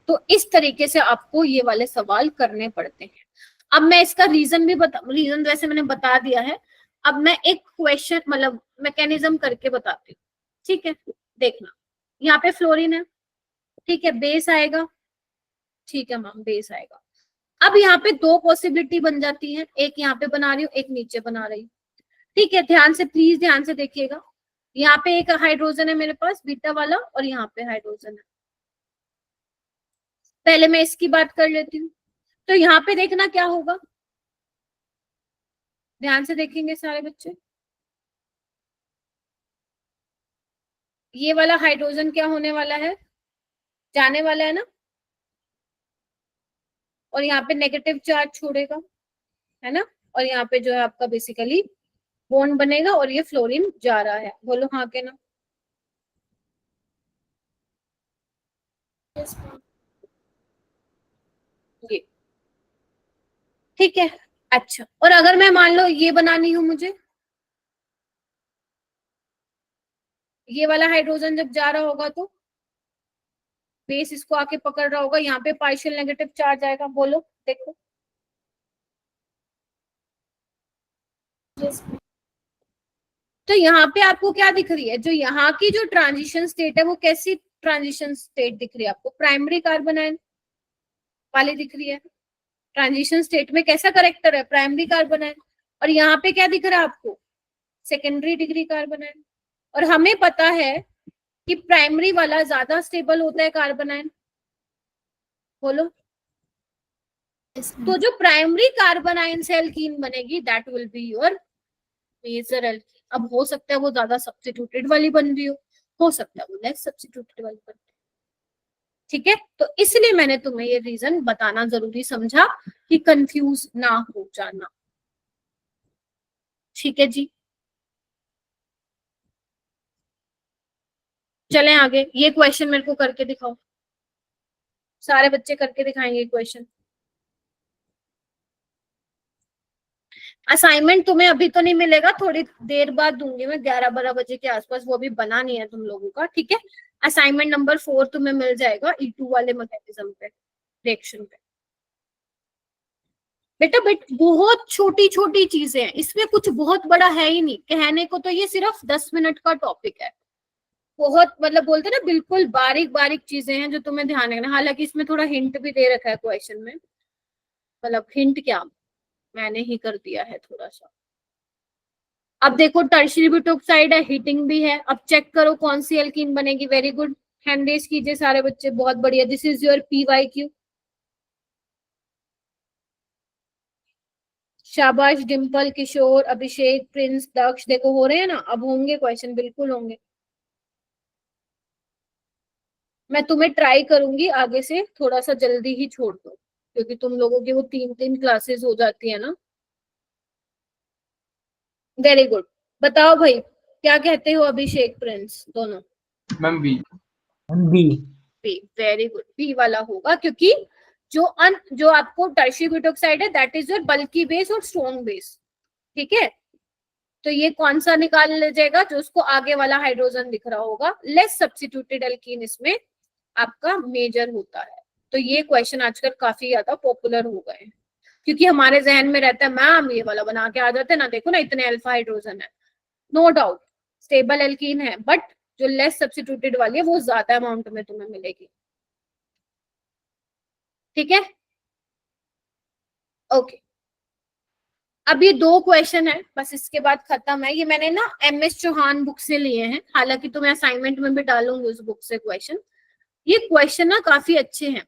तो इस तरीके से आपको ये वाले सवाल करने पड़ते हैं। अब मैं इसका रीजन भी रीजन वैसे मैंने बता दिया है, अब मैं एक क्वेश्चन मतलब मैकेनिज्म करके बताती हूँ, ठीक है। देखना, यहाँ पे फ्लोरीन है, ठीक है, बेस आएगा, ठीक है मैम, बेस आएगा। अब यहाँ पे दो पॉसिबिलिटी बन जाती है, एक यहाँ पे बना रही हूँ, एक नीचे बना रही हूँ, ठीक है। ध्यान से, प्लीज ध्यान से देखिएगा, यहाँ पे एक हाइड्रोजन है मेरे पास बीटा वाला, और यहाँ पे हाइड्रोजन है। पहले मैं इसकी बात कर लेती हूँ, तो यहाँ पे देखना क्या होगा, ध्यान से देखेंगे सारे बच्चे। ये वाला हाइड्रोजन क्या होने वाला है? जाने वाला है ना, और यहाँ पे नेगेटिव चार्ज छोड़ेगा, है ना, और यहाँ पे जो है आपका बेसिकली बॉन्ड बनेगा, और ये फ्लोरीन जा रहा है। बोलो हाँ के ना? ये ठीक है। अच्छा, और अगर मैं मान लो ये बनानी हूं मुझे, ये वाला हाइड्रोजन जब जा रहा होगा तो बेस इसको आके पकड़ रहा होगा, यहाँ पे पार्शियल नेगेटिव चार्ज आएगा। बोलो देखो, तो यहाँ पे आपको क्या दिख रही है, जो यहाँ की जो ट्रांजिशन स्टेट है वो कैसी ट्रांजिशन स्टेट दिख रही है आपको? प्राइमरी कार्बोनाइन वाली दिख रही है। ट्रांजिशन स्टेट में कैसा करेक्टर है? Primary carbanion. और यहाँ पे क्या दिख रहा है आपको? Secondary degree carbanion. और हमें पता है कि प्राइमरी वाला ज्यादा स्टेबल होता है कार्बोनाइन। बोलो, तो जो प्राइमरी कार्बोनाइन से एल्कीन बनेगी that will be your major alkene. अब हो सकता है वो ज्यादा सब्स्टिट्यूटेड वाली बन रही हो सकता है वो लेस सब्स्टिट्यूटेड वाली बन रही हो, ठीक है। तो इसलिए मैंने तुम्हें ये रीजन बताना जरूरी समझा कि कंफ्यूज ना हो जाना, ठीक है जी। चलें आगे, ये क्वेश्चन मेरे को करके दिखाओ, सारे बच्चे करके दिखाएंगे क्वेश्चन। असाइनमेंट तुम्हें अभी तो नहीं मिलेगा, थोड़ी देर बाद दूंगी मैं, 11-12 बजे के आसपास, वो अभी बना नहीं है तुम लोगों का, ठीक है। असाइनमेंट नंबर 4 तुम्हें मिल जाएगा E2 वाले मैकेनिज्म पे, रिएक्शन पे। बेटा बहुत छोटी छोटी चीजें हैं, इसमें कुछ बहुत बड़ा है ही नहीं, कहने को तो ये सिर्फ 10 मिनट का टॉपिक है, बहुत मतलब बोलते ना बिल्कुल बारीक बारीक चीजें हैं जो तुम्हें ध्यान रखना। हालांकि इसमें थोड़ा हिंट भी दे रखा है क्वेश्चन में, मतलब हिंट क्या, मैंने ही कर दिया है थोड़ा सा। अब देखो टर्शियरी ब्यूटोक्साइड है, हीटिंग भी है, अब चेक करो कौन सी एल्कीन बनेगी। वेरी गुड, हैंड रेज कीजिए सारे बच्चे, बहुत बढ़िया। This is your PYQ। शाबाश डिम्पल, किशोर, अभिषेक, प्रिंस, दक्ष, देखो हो रहे हैं ना, अब होंगे क्वेश्चन, बिल्कुल होंगे। मैं तुम्हें ट्राई करूंगी आगे से थोड़ा सा जल्दी ही छोड़ दो, क्योंकि तुम लोगों की वो 3-3 क्लासेस हो जाती है ना। वेरी गुड, बताओ भाई क्या कहते हो अभिषेक, प्रिंस, दोनों? Ma'am B. B, very good, B वाला होगा, क्योंकि जो आपको टर्शियरी ब्यूटोक्साइड है that is your bulky base और स्ट्रॉन्ग बेस, ठीक है। तो ये कौन सा निकाल लीजिएगा, जो उसको आगे वाला हाइड्रोजन दिख रहा होगा। लेस सब्स्टिट्यूटेड एल्कीन इसमें आपका मेजर होता है। तो ये क्वेश्चन आजकल काफी ज्यादा पॉपुलर हो गए हैं, क्योंकि हमारे जहन में रहता है मैम ये वाला बना के आ जाते हैं ना, देखो ना इतने अल्फा हाइड्रोजन है। नो डाउट स्टेबल एल्कीन है, बट जो लेस सब्स्टिट्यूटेड वाली है वो ज्यादा अमाउंट में तुम्हें मिलेगी। ठीक है, ओके। अब ये 2 क्वेश्चन है बस, इसके बाद खत्म है। ये मैंने ना MS चौहान बुक से लिए हैं, हालांकि तो मैं असाइनमेंट में भी डालूंगी उस बुक से क्वेश्चन। ये क्वेश्चन ना काफी अच्छे हैं।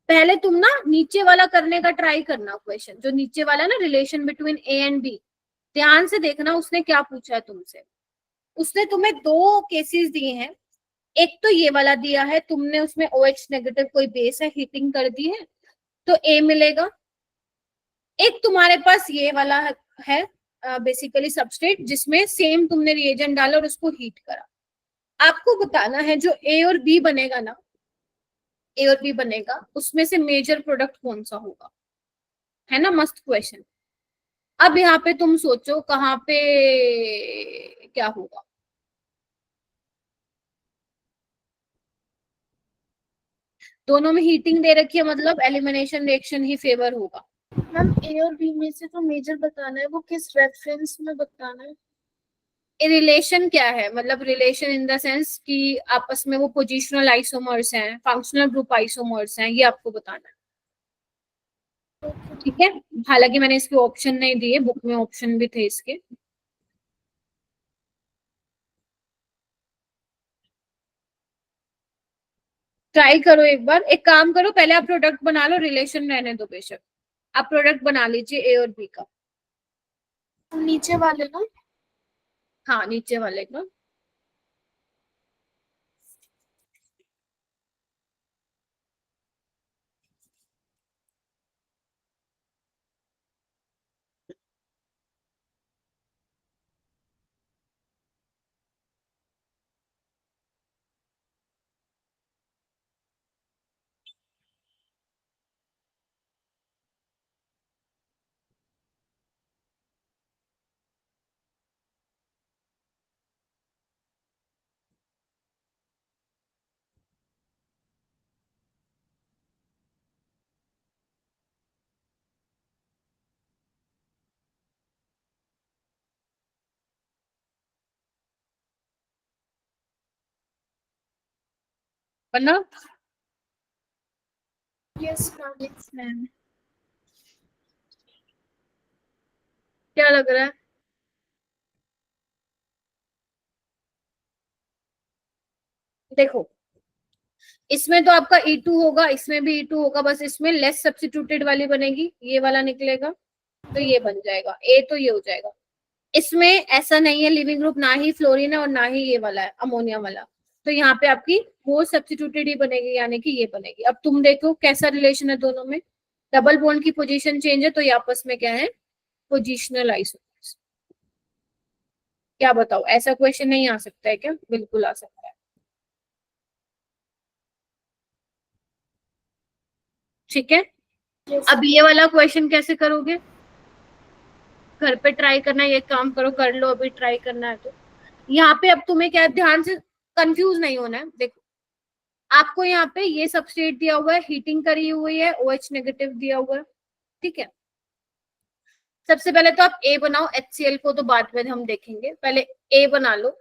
पहले तुम ना नीचे वाला करने का ट्राई करना, क्वेश्चन जो नीचे वाला ना relation between A and B, ध्यान से देखना उसने क्या पूछा है तुमसे। उसने तुम्हें 2 केसेस दिए हैं, एक तो ये वाला दिया है, तुमने उसमें OH नेगेटिव कोई बेस है, हीटिंग कर दी है तो A मिलेगा। एक तुम्हारे पास ये वाला है बेसिकली सबस्ट्रेट, जिसमें सेम तुमने रिएजेंट डाला और उसको हीट करा। आपको बताना है जो A और B बनेगा ना, A और B बनेगा, उसमें से मेजर प्रोडक्ट कौन सा होगा, है ना। मस्त क्वेश्चन। अब यहाँ पे तुम सोचो कहाँ पे क्या होगा। दोनों में हीटिंग दे रखी है, मतलब एलिमिनेशन रिएक्शन ही फेवर होगा। मैम ए और बी में से जो मेजर बताना है वो किस रेफरेंस में बताना है? रिलेशन क्या है, मतलब रिलेशन इन द सेंस कि आपस में वो पोजिशनल आइसोमर्स हैं, फंक्शनल ग्रुप आइसोमर्स हैं, ये आपको बताना है। ठीक है, हालांकि मैंने इसके ऑप्शन नहीं दिए, बुक में ऑप्शन भी थे इसके। ट्राई करो एक बार, एक काम करो पहले आप प्रोडक्ट बना लो, रिलेशन रहने दो बेशक। आप प्रोडक्ट बना लीजिए A और B का। नीचे वाले ना? हाँ नीचे वाले का। बना? Yes ma'am. क्या लग रहा है? देखो इसमें तो आपका E2 होगा, इसमें भी E2 होगा, बस इसमें लेस सब्स्टिट्यूटेड वाली बनेगी, ये वाला निकलेगा तो ये बन जाएगा A, तो ये हो जाएगा। इसमें ऐसा नहीं है लिविंग ग्रुप, ना ही फ्लोरीन है और ना ही ये वाला है अमोनिया वाला, तो यहाँ पे आपकी मोर सब्स्टिट्यूटेड ही बनेगी, यानी कि ये बनेगी। अब तुम देखो कैसा रिलेशन है दोनों में, डबल बॉन्ड की पोजीशन चेंज है तो ये आपस में क्या है, पोजिशनल आइसोमर्स। क्या बताओ, ऐसा क्वेश्चन नहीं आ सकता है क्या? बिल्कुल आ सकता है। ठीक है, अब ये वाला क्वेश्चन कैसे करोगे, घर पे ट्राई करना है, ये काम करो, कर लो अभी, ट्राई करना है तो। यहाँ पे अब तुम्हें क्या, ध्यान से कंफ्यूज नहीं होना है। देखो आपको यहाँ पे ये सबस्ट्रेट दिया हुआ है, हीटिंग करी हुई है, OH नेगेटिव दिया हुआ है। ठीक है, सबसे पहले तो आप A बनाओ, HCl को तो बाद में हम देखेंगे, पहले A बना लो।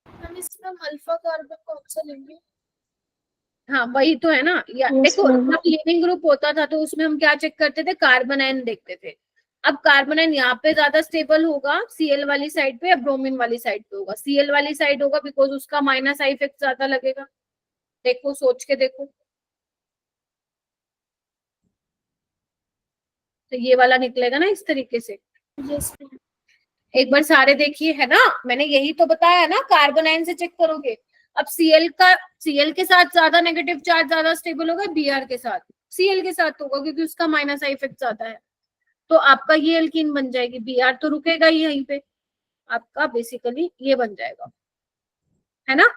हम इसमें अल्फा कार्बन कौन सा लेंगे? हाँ वही तो है ना, या Yes, देखो ma'am. जब लिविंग ग्रुप होता था तो उसमें हम क्या चेक करते थे, कार्बन आयन देखते थे। अब कार्बन आयन यहाँ पे ज्यादा स्टेबल होगा Cl वाली साइड पे या ब्रोमीन वाली साइड पे होगा? Cl वाली साइड होगा, बिकॉज उसका माइनस आई इफेक्ट ज्यादा लगेगा। देखो सोच के देखो, तो ये वाला निकलेगा ना इस तरीके से। Yes ma'am. एक बार सारे देखिए, है ना, मैंने यही तो बताया ना, कार्बन आयन से चेक करोगे। अब Cl के साथ ज्यादा नेगेटिव चार्ज ज्यादा स्टेबल होगा, Br के साथ, Cl के साथ होगा क्योंकि उसका माइनस आई इफेक्ट ज्यादा है, तो आपका ये एल्कीन बन जाएगी। Br तो रुकेगा ही यहीं पे, आपका बेसिकली ये बन जाएगा, है ना।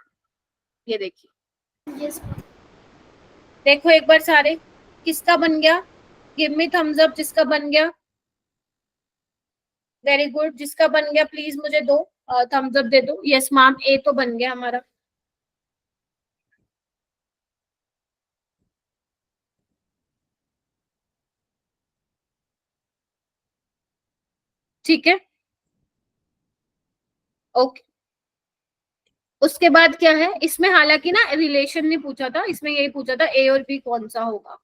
ये देखिए यस देखो एक बार सारे, किसका बन गया? गिव मी थम्स अप जिसका बन गया। वेरी गुड, जिसका बन गया प्लीज मुझे दो थम्स अप दे दो। यस मैम, ए तो बन गया हमारा। ठीक है, ओके। उसके बाद क्या है इसमें, हालांकि ना रिलेशन नहीं पूछा था, इसमें यही पूछा था ए और बी कौन सा होगा।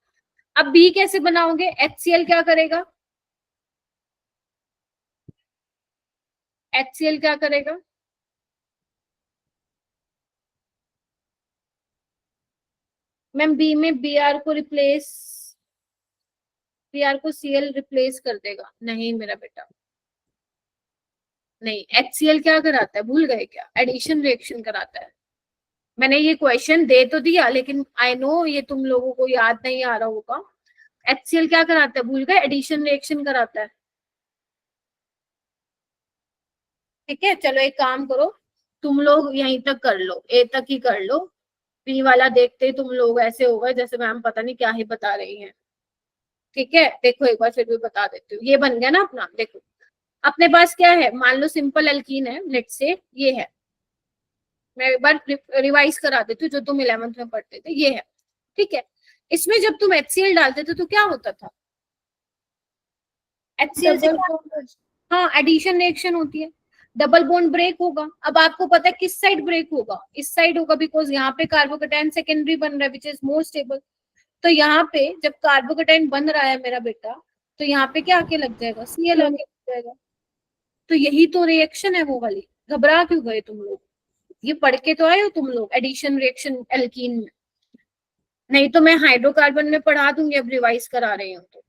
अब बी कैसे बनाओगे? HCl क्या करेगा? HCl क्या करेगा? मैम बी में Br को रिप्लेस, Br को Cl रिप्लेस कर देगा। नहीं मेरा बेटा, नहीं। HCl क्या कराता है, भूल गए क्या? एडिशन रिएक्शन कराता है। मैंने ये क्वेश्चन दे तो दिया, लेकिन आई नो ये तुम लोगों को याद नहीं आ रहा होगा। HCl क्या कराता है, भूल गए? एडिशन रिएक्शन कराता है। ठीक है, चलो एक काम करो, तुम लोग यहीं तक कर लो, ए तक ही कर लो। बी वाला देखते ही तुम लोग ऐसे हो गए जैसे मैम पता नहीं क्या ही बता रही हैं। ठीक है, देखो एक बार फिर भी बता देती हूँ। ये बन गया ना अपना, देखो अपने पास क्या है, मान लो सिंपल एल्कीन है, लेट से ये है। मैं एक बार रिवाइज करा देती हूँ, जो तुम 11th में पढ़ते थे, ये है। ठीक है, इसमें जब तुम HCl डालते थे तो क्या होता था? HCl से हाँ एडिशन रिएक्शन होती है, डबल बॉन्ड ब्रेक होगा। अब आपको पता है किस साइड ब्रेक होगा? इस साइड होगा, बिकॉज यहाँ पे कार्बोकेटाइन सेकेंडरी बन रहा है विच इज मोर स्टेबल। तो यहाँ पे जब कार्बोकेटाइन बन रहा है मेरा बेटा, तो यहाँ पे क्या आके लग जाएगा? Cl आके लग जाएगा। तो यही तो रिएक्शन है वो वाली। घबरा क्यों गए तुम लोग? ये पढ़ के तो आए हो तुम लोग एडिशन रिएक्शन एल्कीन में, नहीं तो मैं हाइड्रोकार्बन में पढ़ा दूंगी, अब रिवाइज करा रही हूँ तो।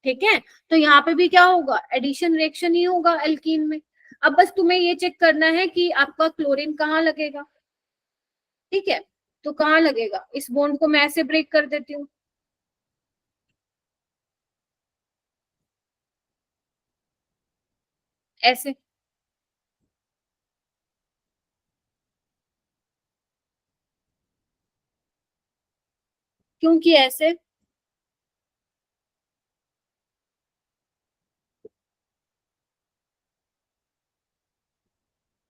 ठीक है, तो यहाँ पे भी क्या होगा? एडिशन रिएक्शन ही होगा एल्कीन में। अब बस तुम्हें ये चेक करना है कि आपका क्लोरीन कहाँ लगेगा। ठीक है, तो कहाँ लगेगा? इस बॉन्ड को मैं ऐसे ब्रेक कर देती हूँ, ऐसे। क्योंकि ऐसे,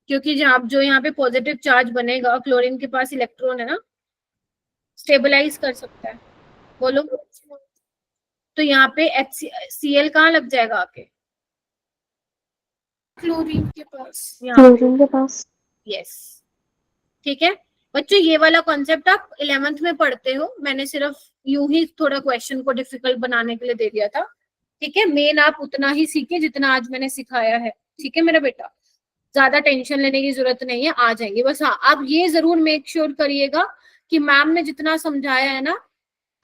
क्योंकि जहाँ जो यहाँ पे पॉजिटिव चार्ज बनेगा, क्लोरीन के पास इलेक्ट्रॉन है ना, स्टेबलाइज कर सकता है। बोलो, तो यहाँ पे HCl कहाँ लग जाएगा आके? क्लोरीन के पास। क्लोरीन के पास। यस, ठीक है बच्चों, ये वाला कॉन्सेप्ट आप 11th में पढ़ते हो, मैंने सिर्फ यूं ही थोड़ा क्वेश्चन को डिफिकल्ट बनाने के लिए दे दिया था। ठीक है, मेन आप उतना ही सीखे जितना आज मैंने सिखाया है। ठीक है मेरा बेटा, ज्यादा टेंशन लेने की जरूरत नहीं है, आ जाएंगे बस। हाँ, आप ये जरूर मेक श्योर करिएगा कि मैम ने जितना समझाया है ना,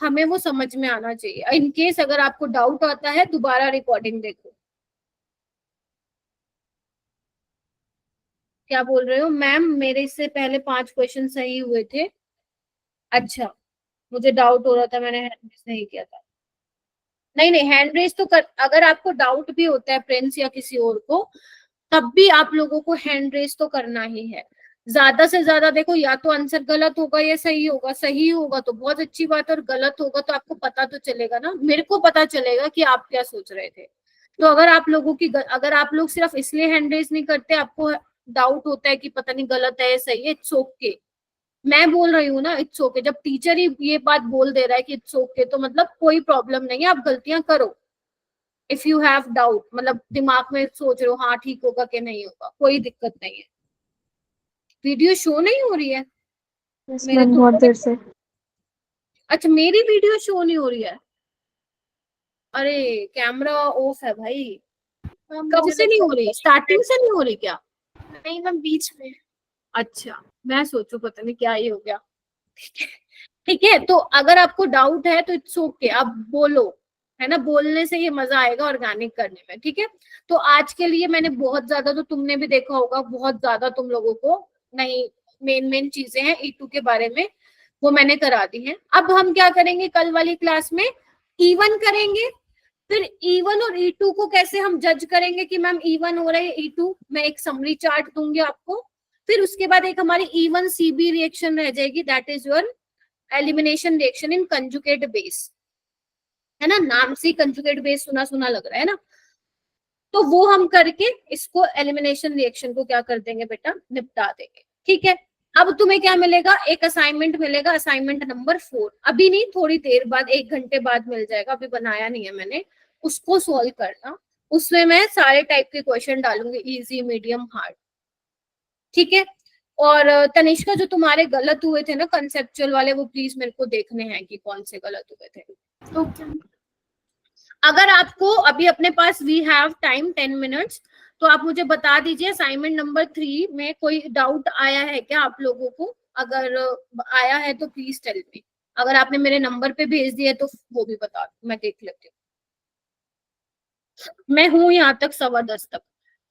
हमें वो समझ में आना चाहिए। इन केस अगर आपको डाउट आता है, दोबारा रिकॉर्डिंग देखो। क्या बोल रहे हो मैम? मेरे से पहले 5 क्वेश्चन सही हुए थे। अच्छा, मुझे डाउट हो रहा था, मैंने हैंड रेज नहीं किया था। नहीं नहीं, हैंड रेज तो कर, अगर आपको डाउट भी होता है प्रिंस या किसी और को, तब भी आप लोगों को हैंड रेज तो करना ही है। ज्यादा से ज्यादा देखो, या तो आंसर गलत होगा या सही होगा। सही होगा तो बहुत अच्छी बात है, और गलत होगा तो आपको पता तो चलेगा ना, मेरे को पता चलेगा कि आप क्या सोच रहे थे। तो अगर आप लोगों की अगर आप लोग सिर्फ इसलिए हैंड रेज नहीं करते, आपको डाउट होता है कि पता नहीं गलत है सही है, इट्स ओके। मैं बोल रही हूँ ना, इट्स ओके। जब टीचर ही ये बात बोल दे रहा है कि इट्स ओके, तो मतलब कोई प्रॉब्लम नहीं है, आप गलतियां करो। इफ यू हैव डाउट, मतलब दिमाग में सोच रहे हो हाँ ठीक होगा कि नहीं होगा, कोई दिक्कत नहीं है। वीडियो शो नहीं हो रही है यस मेरे मैम, तो? बहुत देर से। अच्छा, मेरी वीडियो शो नहीं हो रही है? अरे कैमरा ऑफ है भाई। कब से नहीं हो रही? स्टार्टिंग से नहीं हो रही क्या? नहीं मैम, बीच में। अच्छा, मैं सोचू पता नहीं क्या ही हो गया। ठीक है, तो अगर आपको डाउट है तो इट्स ओके, आप बोलो, है ना, बोलने से ये मजा आएगा ऑर्गेनिक करने में। ठीक है, तो आज के लिए मैंने बहुत ज्यादा, तो तुमने भी देखा होगा, बहुत ज्यादा तुम लोगों को नहीं, मेन चीजें हैं E2 के बारे में, वो मैंने करा दी है। अब हम क्या करेंगे कल वाली क्लास में? E1 करेंगे। फिर E1 और E2 को कैसे हम जज करेंगे कि मैम E1 हो रहा है E2, मैं एक समरी चार्ट दूंगी आपको। फिर उसके बाद एक हमारी E1CB रिएक्शन रह जाएगी, that is your elimination reaction in conjugate base, है ना, नाम से कंजुगेट बेस सुना सुना लग रहा है ना। तो वो हम करके इसको एलिमिनेशन रिएक्शन को क्या कर देंगे बेटा, निपटा देंगे। ठीक है, अब तुम्हें क्या मिलेगा, एक असाइनमेंट मिलेगा, असाइनमेंट नंबर 4। अभी नहीं, थोड़ी देर बाद, 1 घंटे बाद मिल जाएगा, अभी बनाया नहीं है मैंने, उसको सॉल्व करना। उसमें मैं सारे टाइप के क्वेश्चन डालूंगी, इजी, मीडियम, हार्ड। ठीक है, और तनिष्का जो तुम्हारे गलत हुए थे ना कंसेप्चुअल वाले, वो प्लीज मेरे को देखने हैं कि कौन से गलत हुए थे। ओके। अगर आपको अभी अपने पास वी हैव टाइम 10 मिनट्स, तो आप मुझे बता दीजिए असाइनमेंट नंबर 3 में कोई डाउट आया है क्या आप लोगों को। अगर आया है तो प्लीज टेल मी, अगर आपने मेरे नंबर पे भेज दिया तो वो भी बता दो, मैं देख लेती हूँ। मैं हूं यहाँ तक 10:15 तक,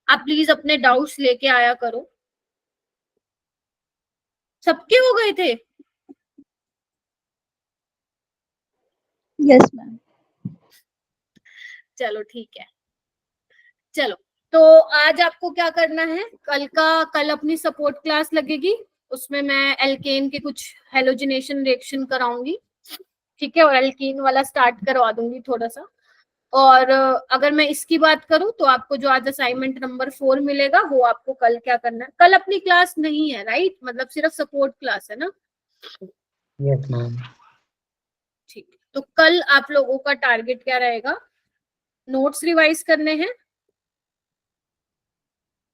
आप प्लीज अपने डाउट्स लेके आया करो। सबके हो गए थे? Yes ma'am. चलो ठीक है, चलो तो आज आपको क्या करना है, कल अपनी सपोर्ट क्लास लगेगी, उसमें मैं एल्केन के कुछ हेलोजिनेशन रिएक्शन कराऊंगी। ठीक है, और एल्कीन वाला स्टार्ट करवा दूंगी थोड़ा सा। और अगर मैं इसकी बात करूं तो आपको जो आज असाइनमेंट नंबर 4 मिलेगा वो आपको कल क्या करना है। कल अपनी क्लास नहीं है, राइट, मतलब सिर्फ सपोर्ट क्लास है ना। Yes, ma'am. ठीक, तो कल आप लोगों का टारगेट क्या रहेगा, नोट्स रिवाइज करने हैं,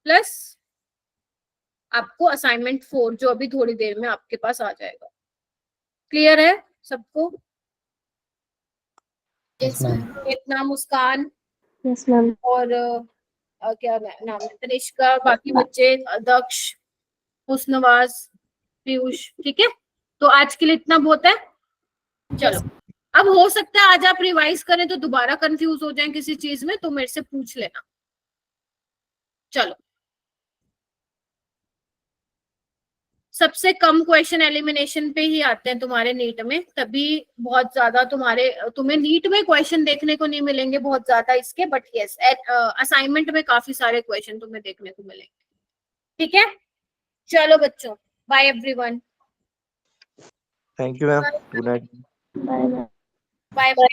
प्लस आपको असाइनमेंट 4 जो अभी थोड़ी देर में आपके पास आ जाएगा। क्लियर है सबको? Yes, ma'am. इतना मुस्कान यस मैम। और क्या नाम है, तनिष्का, बाकी बच्चे, दक्ष, हुस्नवाज, पीयूष। ठीक है, तो आज के लिए इतना बहुत है। चलो, अब हो सकता है आज आप रिवाइज करें तो दोबारा कंफ्यूज हो जाएं किसी चीज में, तो मेरे से पूछ लेना। चलो, सबसे कम क्वेश्चन एलिमिनेशन पे ही आते हैं तुम्हारे नीट में, तभी बहुत ज्यादा तुम्हें नीट में क्वेश्चन देखने को नहीं मिलेंगे बहुत ज्यादा इसके, बट यस असाइनमेंट में काफी सारे क्वेश्चन तुम्हें देखने को मिलेंगे। ठीक है, चलो बच्चों, bye everyone. Thank you ma'am, good night. Bye bye. Bye bye.